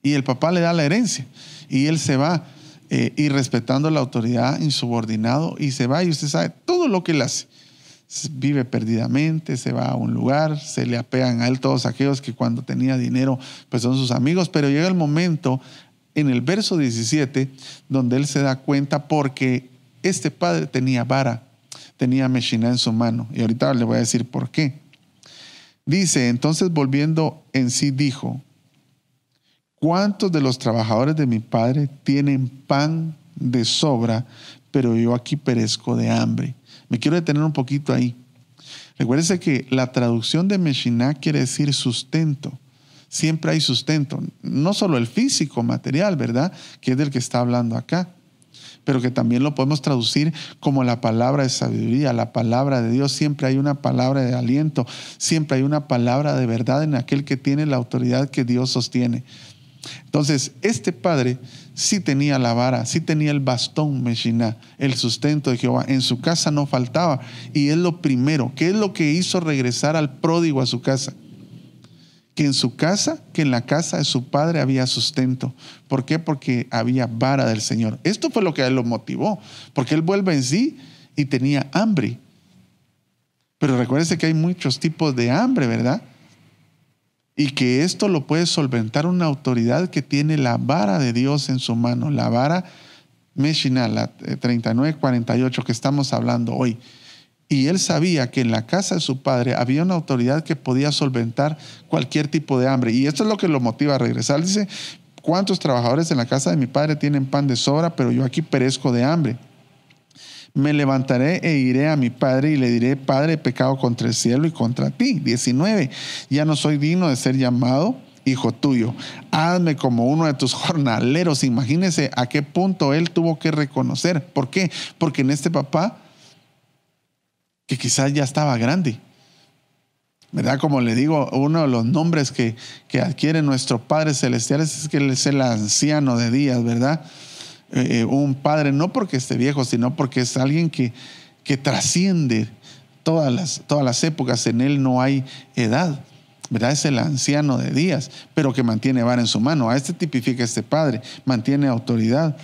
Y el papá le da la herencia y él se va y respetando la autoridad, insubordinado, y se va, y usted sabe todo lo que él hace. Vive perdidamente, se va a un lugar, se le apegan a él todos aquellos que cuando tenía dinero pues son sus amigos, pero llega el momento en el verso 17 donde él se da cuenta, porque este padre tenía vara, tenía Meshiná en su mano, y ahorita le voy a decir por qué. Dice, entonces volviendo en sí dijo, ¿cuántos de los trabajadores de mi padre tienen pan de sobra, pero yo aquí perezco de hambre? Me quiero detener un poquito ahí. Recuérdese que la traducción de Meshiná quiere decir sustento. Siempre hay sustento. No solo el físico, material, ¿verdad? Que es del que está hablando acá. Pero que también lo podemos traducir como la palabra de sabiduría, la palabra de Dios. Siempre hay una palabra de aliento. Siempre hay una palabra de verdad en aquel que tiene la autoridad que Dios sostiene. Entonces, este padre sí tenía la vara, sí tenía el bastón Meshiná, el sustento de Jehová. En su casa no faltaba. Y es lo primero. ¿Qué es lo que hizo regresar al pródigo a su casa? Que en la casa de su padre había sustento. ¿Por qué? Porque había vara del Señor. Esto fue lo que a él lo motivó, porque él vuelve en sí y tenía hambre. Pero recuérdese que hay muchos tipos de hambre, ¿verdad? Y que esto lo puede solventar una autoridad que tiene la vara de Dios en su mano, la vara Meshiná, la 3948 que estamos hablando hoy. Y él sabía que en la casa de su padre había una autoridad que podía solventar cualquier tipo de hambre. Y esto es lo que lo motiva a regresar. Dice, ¿cuántos trabajadores en la casa de mi padre tienen pan de sobra, pero yo aquí perezco de hambre? Me levantaré e iré a mi padre y le diré, Padre, he pecado contra el cielo y contra ti. 19. Ya no soy digno de ser llamado hijo tuyo. Hazme como uno de tus jornaleros. Imagínese a qué punto él tuvo que reconocer. ¿Por qué? Porque en este papá, que quizás ya estaba grande, ¿verdad? Como le digo, uno de los nombres que adquiere nuestro Padre Celestial es que Él es el anciano de días, ¿verdad? Un padre no porque esté viejo, sino porque es alguien que trasciende todas las épocas. En Él no hay edad, ¿verdad? Es el anciano de días, pero que mantiene vara en su mano. A este tipifica este padre, mantiene autoridad.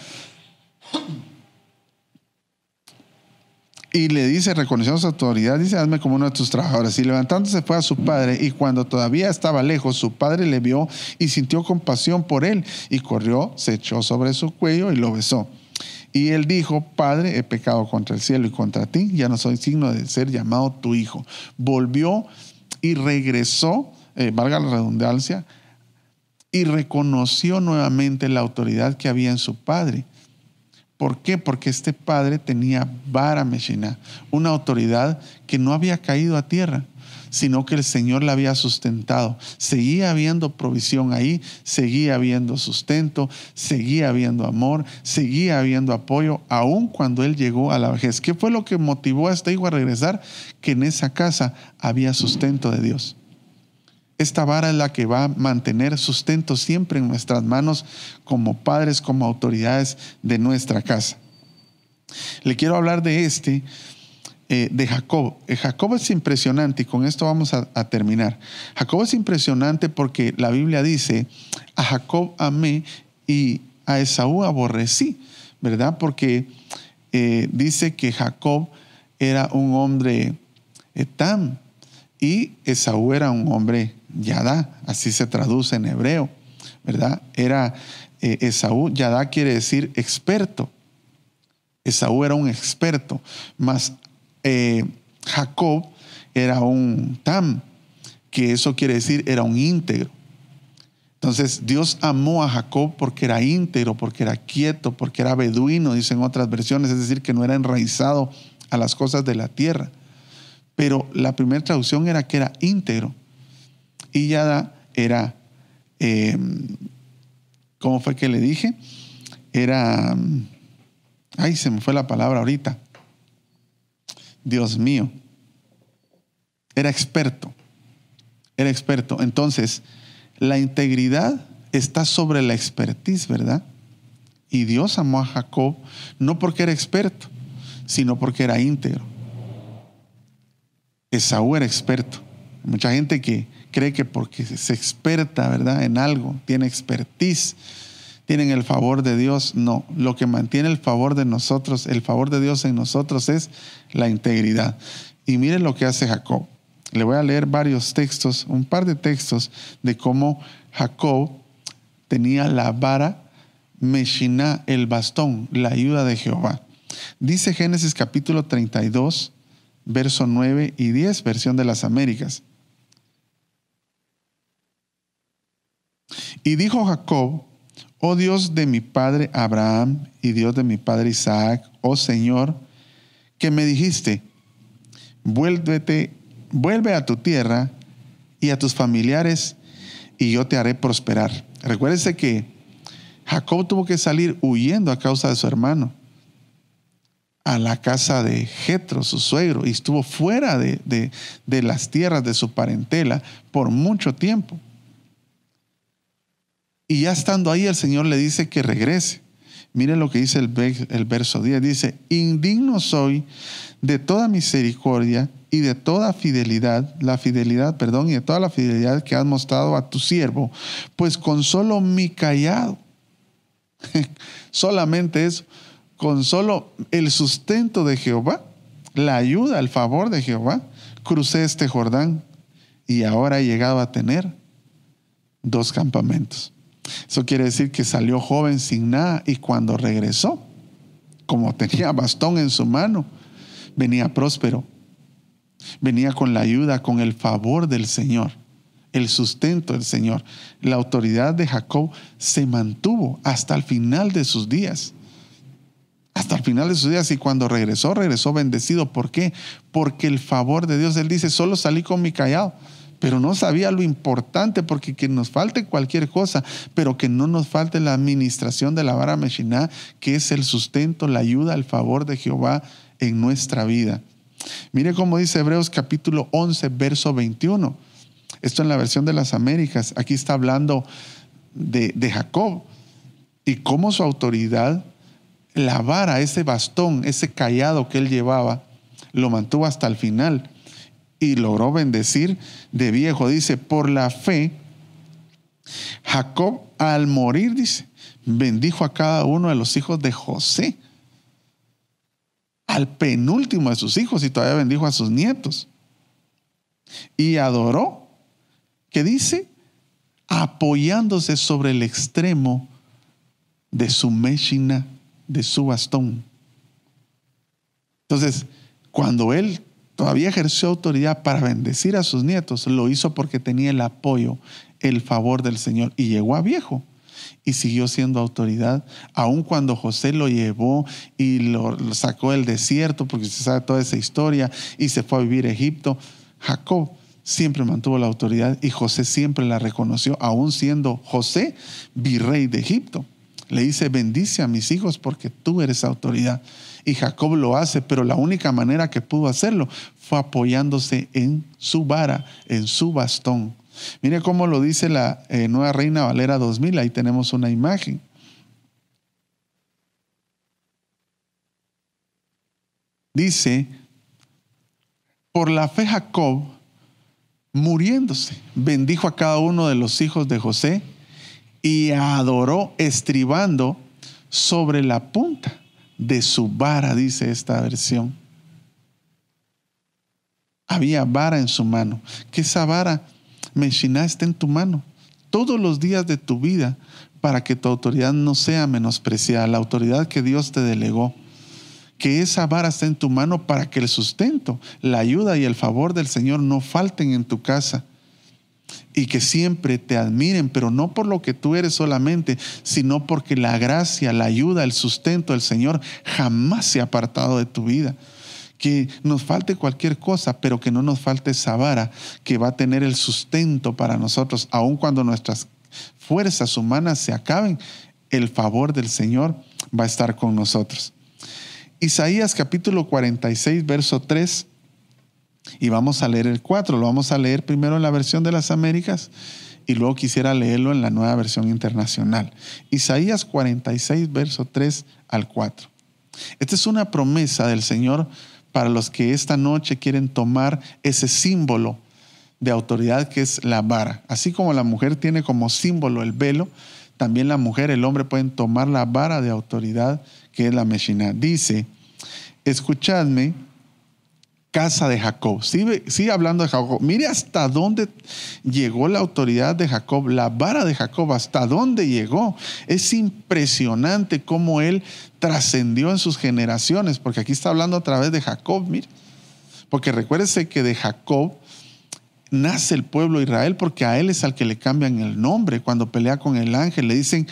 Y le dice, reconociendo su autoridad, dice, hazme como uno de tus trabajadores. Y levantándose fue a su padre, y cuando todavía estaba lejos, su padre le vio y sintió compasión por él, y corrió, se echó sobre su cuello y lo besó. Y él dijo, Padre, he pecado contra el cielo y contra ti, ya no soy digno de ser llamado tu hijo. Volvió y regresó, valga la redundancia, y reconoció nuevamente la autoridad que había en su padre. ¿Por qué? Porque este padre tenía vara Meshiná, una autoridad que no había caído a tierra, sino que el Señor la había sustentado. Seguía habiendo provisión ahí, seguía habiendo sustento, seguía habiendo amor, seguía habiendo apoyo, aun cuando él llegó a la vejez. ¿Qué fue lo que motivó a este hijo a regresar? Que en esa casa había sustento de Dios. Esta vara es la que va a mantener sustento siempre en nuestras manos como padres, como autoridades de nuestra casa. Le quiero hablar de de Jacob. Jacob es impresionante y con esto vamos a terminar. Jacob es impresionante porque la Biblia dice, a Jacob amé y a Esaú aborrecí, ¿verdad? Porque dice que Jacob era un hombre Etam y Esaú era un hombre Yadá, así se traduce en hebreo, ¿verdad? Era Esaú, Yadá quiere decir experto. Esaú era un experto, mas Jacob era un Tam, que eso quiere decir era un íntegro. Entonces Dios amó a Jacob porque era íntegro, porque era quieto, porque era beduino, dicen otras versiones, es decir, que no era enraizado a las cosas de la tierra. Pero la primera traducción era que era íntegro. Y Yadá era, ¿cómo fue que le dije? Era, ay, se me fue la palabra ahorita. Dios mío. Era experto. Era experto. Entonces, la integridad está sobre la expertise, ¿verdad? Y Dios amó a Jacob no porque era experto, sino porque era íntegro. Esaú era experto. Mucha gente que cree que porque es experta, ¿verdad?, en algo, tiene expertise, tienen el favor de Dios. No, lo que mantiene el favor de nosotros, el favor de Dios en nosotros es la integridad. Y miren lo que hace Jacob. Le voy a leer varios textos, un par de textos de cómo Jacob tenía la vara Meshiná, el bastón, la ayuda de Jehová. Dice Génesis capítulo 32, verso 9 y 10, versión de las Américas. Y dijo Jacob, oh Dios de mi padre Abraham y Dios de mi padre Isaac, oh Señor, que me dijiste, vuelve a tu tierra y a tus familiares y yo te haré prosperar. Recuérdese que Jacob tuvo que salir huyendo a causa de su hermano a la casa de Jetro, su suegro, y estuvo fuera de las tierras de su parentela por mucho tiempo. Y ya estando ahí, el Señor le dice que regrese. Miren lo que dice el verso 10. Dice, indigno soy de toda misericordia y de toda fidelidad, y de toda la fidelidad que has mostrado a tu siervo, pues con solo mi cayado, solamente eso, con solo el sustento de Jehová, la ayuda, el favor de Jehová, crucé este Jordán y ahora he llegado a tener 2 campamentos. Eso quiere decir que salió joven sin nada y cuando regresó, como tenía bastón en su mano, venía próspero Venía con la ayuda, con el favor del Señor, el sustento del Señor. La autoridad de Jacob se mantuvo hasta el final de sus días. Hasta el final de sus días. Y cuando regresó bendecido. ¿Por qué? Porque el favor de Dios. Él dice, solo salí con mi cayado. Pero no sabía lo importante, porque que nos falte cualquier cosa, pero que no nos falte la administración de la vara Meshiná, que es el sustento, la ayuda, el favor de Jehová en nuestra vida. Mire cómo dice Hebreos capítulo 11, verso 21. Esto en la versión de las Américas. Aquí está hablando de Jacob y cómo su autoridad, la vara, ese bastón, ese cayado que él llevaba, lo mantuvo hasta el final. Y logró bendecir de viejo. Dice, por la fe, Jacob al morir, dice, bendijo a cada uno de los hijos de José. Al penúltimo de sus hijos, y todavía bendijo a sus nietos. Y adoró, ¿qué dice? Apoyándose sobre el extremo de su Meshina, de su bastón. Entonces, cuando él todavía ejerció autoridad para bendecir a sus nietos, lo hizo porque tenía el apoyo, el favor del Señor, y llegó a viejo y siguió siendo autoridad, aun cuando José lo llevó y lo sacó del desierto, porque se sabe toda esa historia, y se fue a vivir a Egipto. Jacob siempre mantuvo la autoridad y José siempre la reconoció, aun siendo José virrey de Egipto. Le dice, bendice a mis hijos porque tú eres autoridad. Y Jacob lo hace, pero la única manera que pudo hacerlo fue apoyándose en su vara, en su bastón. Mire cómo lo dice la Nueva Reina Valera 2000. Ahí tenemos una imagen. Dice, por la fe Jacob, muriéndose, bendijo a cada uno de los hijos de José y adoró estribando sobre la punta de su vara, dice esta versión. Había vara en su mano. Que esa vara, Meshiná, está en tu mano todos los días de tu vida, para que tu autoridad no sea menospreciada, la autoridad que Dios te delegó. Que esa vara esté en tu mano para que el sustento, la ayuda y el favor del Señor no falten en tu casa. Y que siempre te admiren, pero no por lo que tú eres solamente, sino porque la gracia, la ayuda, el sustento del Señor jamás se ha apartado de tu vida. Que nos falte cualquier cosa, pero que no nos falte esa vara que va a tener el sustento para nosotros, aun cuando nuestras fuerzas humanas se acaben, el favor del Señor va a estar con nosotros. Isaías capítulo 46, verso 3. Y vamos a leer el 4, lo vamos a leer primero en la versión de las Américas y luego quisiera leerlo en la Nueva Versión Internacional. Isaías 46, verso 3 al 4. Esta es una promesa del Señor para los que esta noche quieren tomar ese símbolo de autoridad que es la vara. Así como la mujer tiene como símbolo el velo, también la mujer, el hombre pueden tomar la vara de autoridad que es la Meshiná. Dice, escuchadme, casa de Jacob. Sigue hablando de Jacob. Mire hasta dónde llegó la autoridad de Jacob, la vara de Jacob, hasta dónde llegó. Es impresionante cómo él trascendió en sus generaciones, porque aquí está hablando a través de Jacob, mire. Porque recuérdese que de Jacob nace el pueblo de Israel, porque a él es al que le cambian el nombre. Cuando pelea con el ángel, le dicen,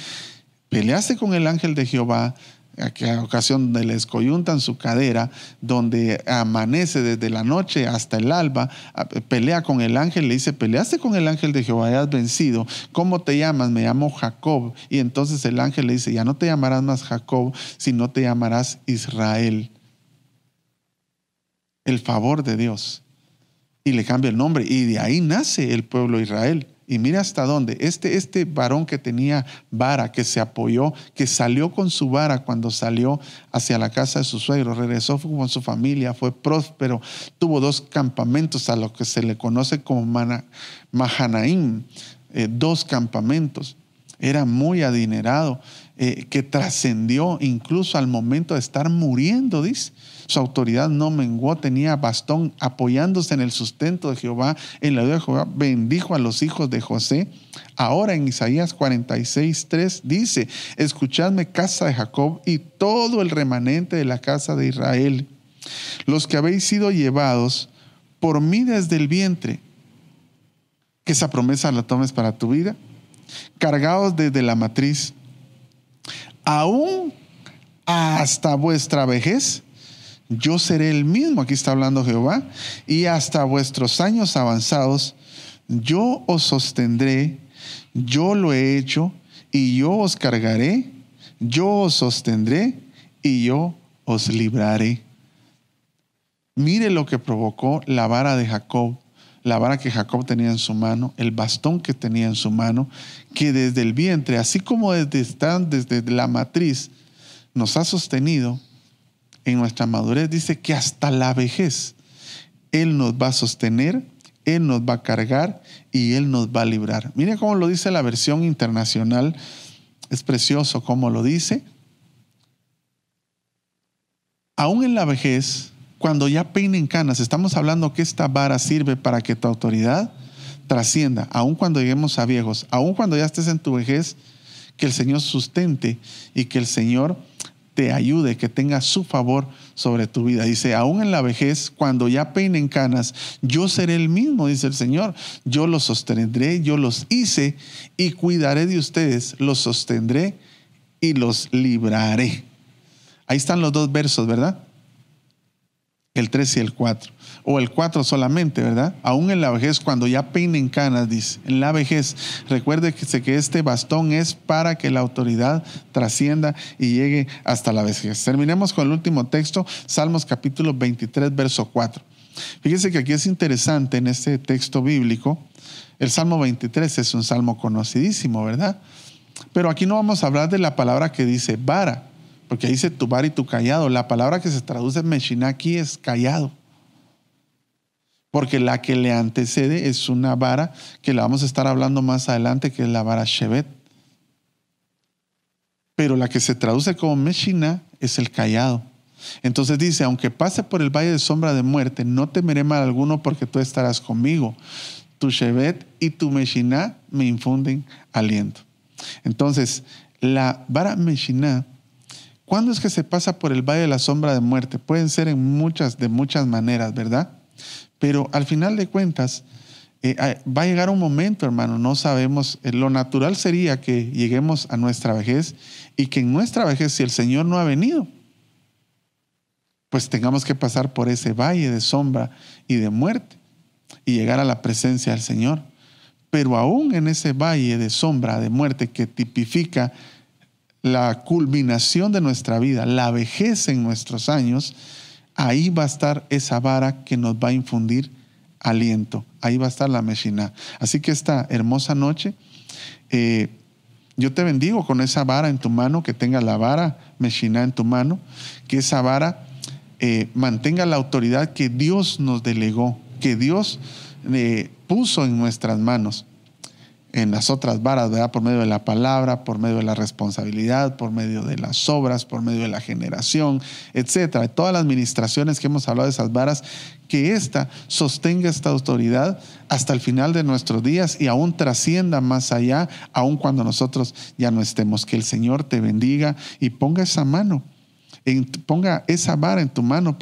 peleaste con el ángel de Jehová, aquella ocasión donde le escoyuntan su cadera, donde amanece desde la noche hasta el alba, pelea con el ángel, le dice, peleaste con el ángel de Jehová y has vencido. ¿Cómo te llamas? Me llamo Jacob. Y entonces el ángel le dice, ya no te llamarás más Jacob, sino te llamarás Israel. El favor de Dios. Y le cambia el nombre. Y de ahí nace el pueblo de Israel. Y mira hasta dónde. Este varón que tenía vara, que se apoyó, que salió con su vara cuando salió hacia la casa de su suegro, regresó con su familia, fue próspero, tuvo 2 campamentos a lo que se le conoce como Mahanaim, 2 campamentos. Era muy adinerado, que trascendió incluso al momento de estar muriendo, dice. Su autoridad no menguó, tenía bastón apoyándose en el sustento de Jehová, en la ayuda de Jehová, bendijo a los hijos de José. Ahora en Isaías 46, 3 dice, escuchadme casa de Jacob y todo el remanente de la casa de Israel, los que habéis sido llevados por mí desde el vientre. Que esa promesa la tomes para tu vida. Cargaos desde la matriz, aún hasta vuestra vejez, yo seré el mismo, aquí está hablando Jehová, y hasta vuestros años avanzados, yo os sostendré, yo lo he hecho, y yo os cargaré, yo os sostendré, y yo os libraré. Mire lo que provocó la vara de Jacob, la vara que Jacob tenía en su mano, el bastón que tenía en su mano, que desde el vientre, así como desde la matriz, nos ha sostenido en nuestra madurez. Dice que hasta la vejez Él nos va a sostener, Él nos va a cargar y Él nos va a librar. Mire cómo lo dice la versión internacional. Es precioso cómo lo dice. Aún en la vejez, cuando ya peinen canas, estamos hablando que esta vara sirve para que tu autoridad trascienda, aun cuando lleguemos a viejos, aun cuando ya estés en tu vejez, que el Señor sustente y que el Señor te ayude, que tenga su favor sobre tu vida. Dice, aún en la vejez, cuando ya peinen canas, yo seré el mismo, dice el Señor. Yo los sostendré, yo los hice y cuidaré de ustedes, los sostendré y los libraré. Ahí están los dos versos, ¿verdad? El 3 y el 4. O el 4 solamente, ¿verdad? Aún en la vejez, cuando ya peinen canas, dice. En la vejez, recuerde que este bastón es para que la autoridad trascienda y llegue hasta la vejez. Terminemos con el último texto, Salmos capítulo 23, verso 4. Fíjese que aquí es interesante en este texto bíblico. El Salmo 23 es un salmo conocidísimo, ¿verdad? Pero aquí no vamos a hablar de la palabra que dice vara, porque ahí dice tu vara y tu cayado. La palabra que se traduce en Meshiná aquí es cayado. Porque la que le antecede es una vara que la vamos a estar hablando más adelante, que es la vara Shevet. Pero la que se traduce como Meshiná es el cayado. Entonces dice, aunque pase por el valle de sombra de muerte, no temeré mal alguno porque tú estarás conmigo. Tu Shevet y tu Meshiná me infunden aliento. Entonces, la vara Meshiná, ¿cuándo es que se pasa por el valle de la sombra de muerte? Pueden ser de muchas maneras, ¿verdad? Pero al final de cuentas, va a llegar un momento, hermano, no sabemos. Lo natural sería que lleguemos a nuestra vejez y que en nuestra vejez, si el Señor no ha venido, pues tengamos que pasar por ese valle de sombra y de muerte y llegar a la presencia del Señor. Pero aún en ese valle de sombra, de muerte, que tipifica la culminación de nuestra vida, la vejez en nuestros años, ahí va a estar esa vara que nos va a infundir aliento. Ahí va a estar la Meshiná. Así que esta hermosa noche, yo te bendigo con esa vara en tu mano, que tenga la vara Meshiná en tu mano, que esa vara mantenga la autoridad que Dios nos delegó, que Dios puso en nuestras manos. En las otras varas, ¿verdad? Por medio de la palabra, por medio de la responsabilidad, por medio de las obras, por medio de la generación, etcétera. Todas las ministraciones que hemos hablado de esas varas, que ésta sostenga esta autoridad hasta el final de nuestros días y aún trascienda más allá, aún cuando nosotros ya no estemos. Que el Señor te bendiga y ponga esa vara en tu mano,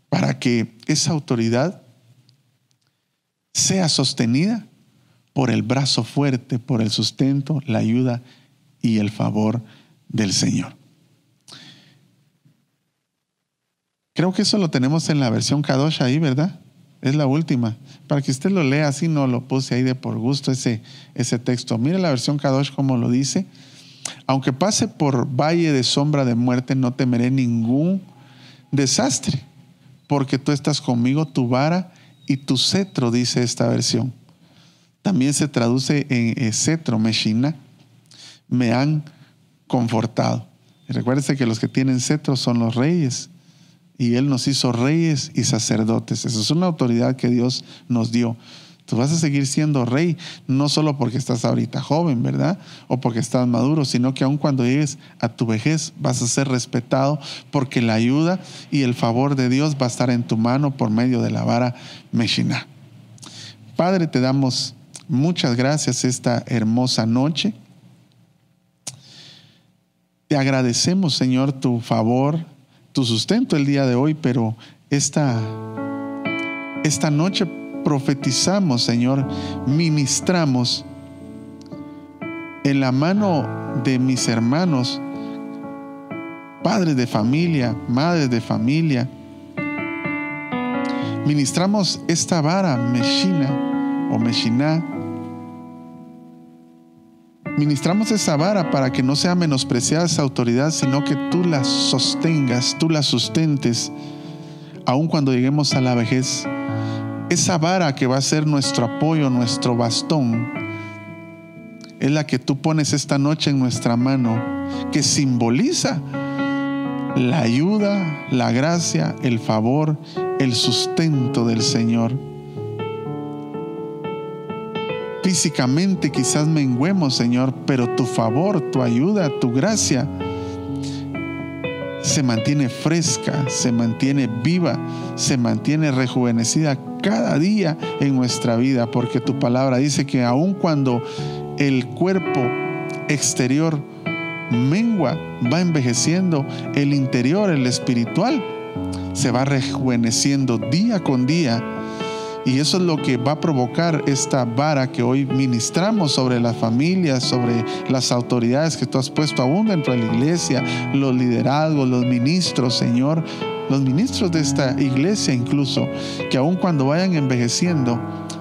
para que esa autoridad sea sostenida por el brazo fuerte, por el sustento, la ayuda y el favor del Señor. Creo que eso lo tenemos en la versión Kadosh ahí, ¿verdad? Es la última. Para que usted lo lea así, no lo puse ahí de por gusto ese texto. Mire la versión Kadosh como lo dice. Aunque pase por valle de sombra de muerte, no temeré ningún desastre, porque tú estás conmigo, tu vara y tu cetro, dice esta versión. También se traduce en cetro, Meshiná, me han confortado. Y recuérdense que los que tienen cetro son los reyes, y Él nos hizo reyes y sacerdotes. Esa es una autoridad que Dios nos dio. Tú vas a seguir siendo rey, no solo porque estás ahorita joven, ¿verdad? O porque estás maduro, sino que aun cuando llegues a tu vejez vas a ser respetado, porque la ayuda y el favor de Dios va a estar en tu mano por medio de la vara Meshiná. Padre, te damos muchas gracias esta hermosa noche. Te agradecemos, Señor, tu favor, tu sustento el día de hoy, pero esta esta noche profetizamos, Señor, ministramos en la mano de mis hermanos, padres de familia, madres de familia. Ministramos esta vara, Meshina o Meshiná. Ministramos esa vara para que no sea menospreciada esa autoridad, sino que tú la sostengas, tú la sustentes, aun cuando lleguemos a la vejez. Esa vara que va a ser nuestro apoyo, nuestro bastón, es la que tú pones esta noche en nuestra mano, que simboliza la ayuda, la gracia, el favor, el sustento del Señor. Físicamente quizás menguemos, Señor, pero tu favor, tu ayuda, tu gracia se mantiene fresca, se mantiene viva, se mantiene rejuvenecida cada día en nuestra vida, porque tu palabra dice que aun cuando el cuerpo exterior mengua, va envejeciendo, el interior, el espiritual, se va rejuveneciendo día con día. Y eso es lo que va a provocar esta vara que hoy ministramos sobre las familias, sobre las autoridades que tú has puesto aún dentro de la iglesia, los liderazgos, los ministros, Señor, los ministros de esta iglesia incluso, que aun cuando vayan envejeciendo,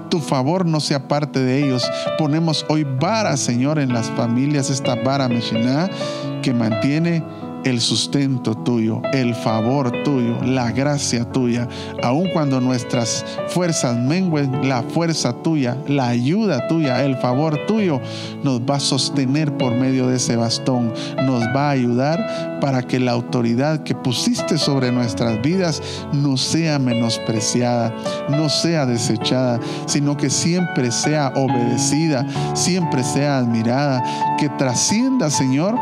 tu favor no sea parte de ellos. Ponemos hoy vara, Señor, en las familias, esta vara Meshiná que mantiene el sustento tuyo, el favor tuyo, la gracia tuya. Aun cuando nuestras fuerzas mengüen, la fuerza tuya, la ayuda tuya, el favor tuyo nos va a sostener por medio de ese bastón. Nos va a ayudar para que la autoridad que pusiste sobre nuestras vidas no sea menospreciada, no sea desechada, sino que siempre sea obedecida, siempre sea admirada, que trascienda, Señor,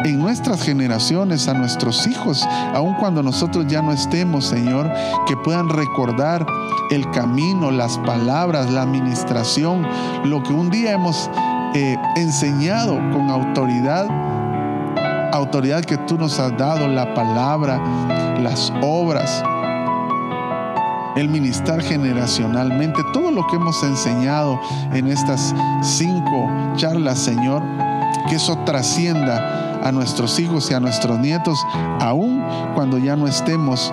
en nuestras generaciones, a nuestros hijos, aun cuando nosotros ya no estemos, Señor, que puedan recordar el camino, las palabras, la administración, lo que un día hemos enseñado con autoridad que tú nos has dado, la palabra, las obras, el ministrar generacionalmente, todo lo que hemos enseñado en estas 5 charlas, Señor, que eso trascienda a nuestros hijos y a nuestros nietos, aun cuando ya no estemos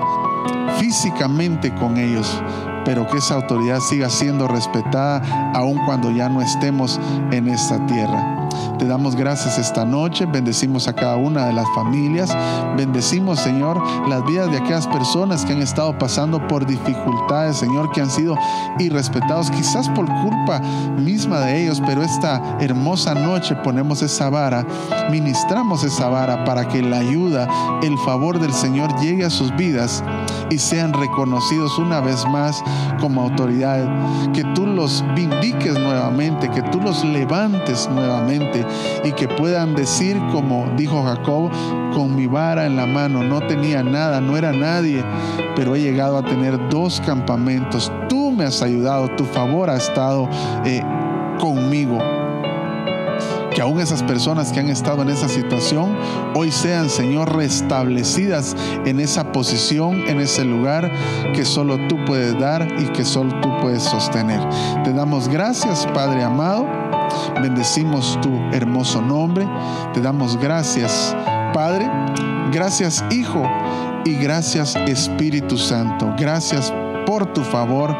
físicamente con ellos, pero que esa autoridad siga siendo respetada aun cuando ya no estemos en esta tierra. Te damos gracias esta noche, bendecimos a cada una de las familias, bendecimos, Señor, las vidas de aquellas personas que han estado pasando por dificultades, Señor, que han sido irrespetados, quizás por culpa misma de ellos, pero esta hermosa noche ponemos esa vara, ministramos esa vara para que la ayuda, el favor del Señor llegue a sus vidas y sean reconocidos una vez más como autoridad, que tú los vindiques nuevamente, que tú los levantes nuevamente y que puedan decir como dijo Jacob: con mi vara en la mano no tenía nada, no era nadie, pero he llegado a tener 2 campamentos. Tú me has ayudado, tu favor ha estado conmigo. Que aún esas personas que han estado en esa situación hoy sean, Señor, restablecidas en esa posición, en ese lugar que solo tú puedes dar y que solo tú puedes sostener. Te damos gracias, Padre amado. Bendecimos tu hermoso nombre. Te damos gracias, Padre. Gracias, Hijo. Y gracias, Espíritu Santo. Gracias por tu favor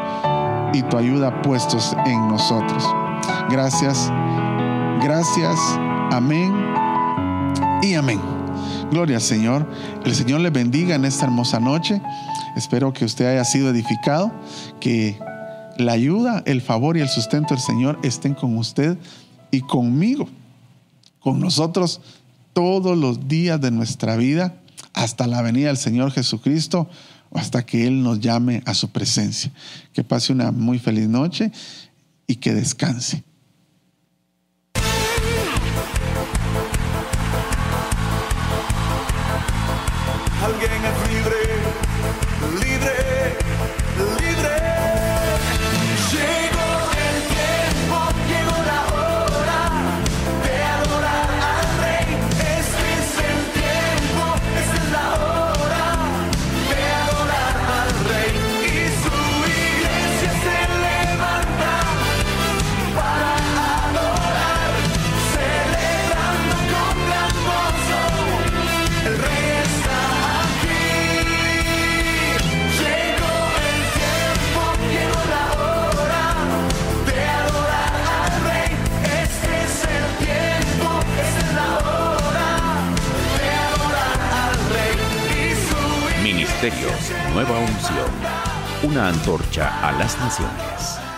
y tu ayuda puestos en nosotros. Gracias. Gracias, amén y amén. Gloria al Señor. El Señor le bendiga en esta hermosa noche. Espero que usted haya sido edificado, que la ayuda, el favor y el sustento del Señor estén con usted y conmigo, con nosotros todos los días de nuestra vida, hasta la venida del Señor Jesucristo, o hasta que Él nos llame a su presencia. Que pase una muy feliz noche y que descanse. Alguien es libre, libre, libre. Llegó el tiempo, llegó la hora de adorar al Rey. Este es el tiempo, esta es la hora de adorar al Rey y su iglesia. Ministerios Nueva Unción. Una antorcha a las naciones.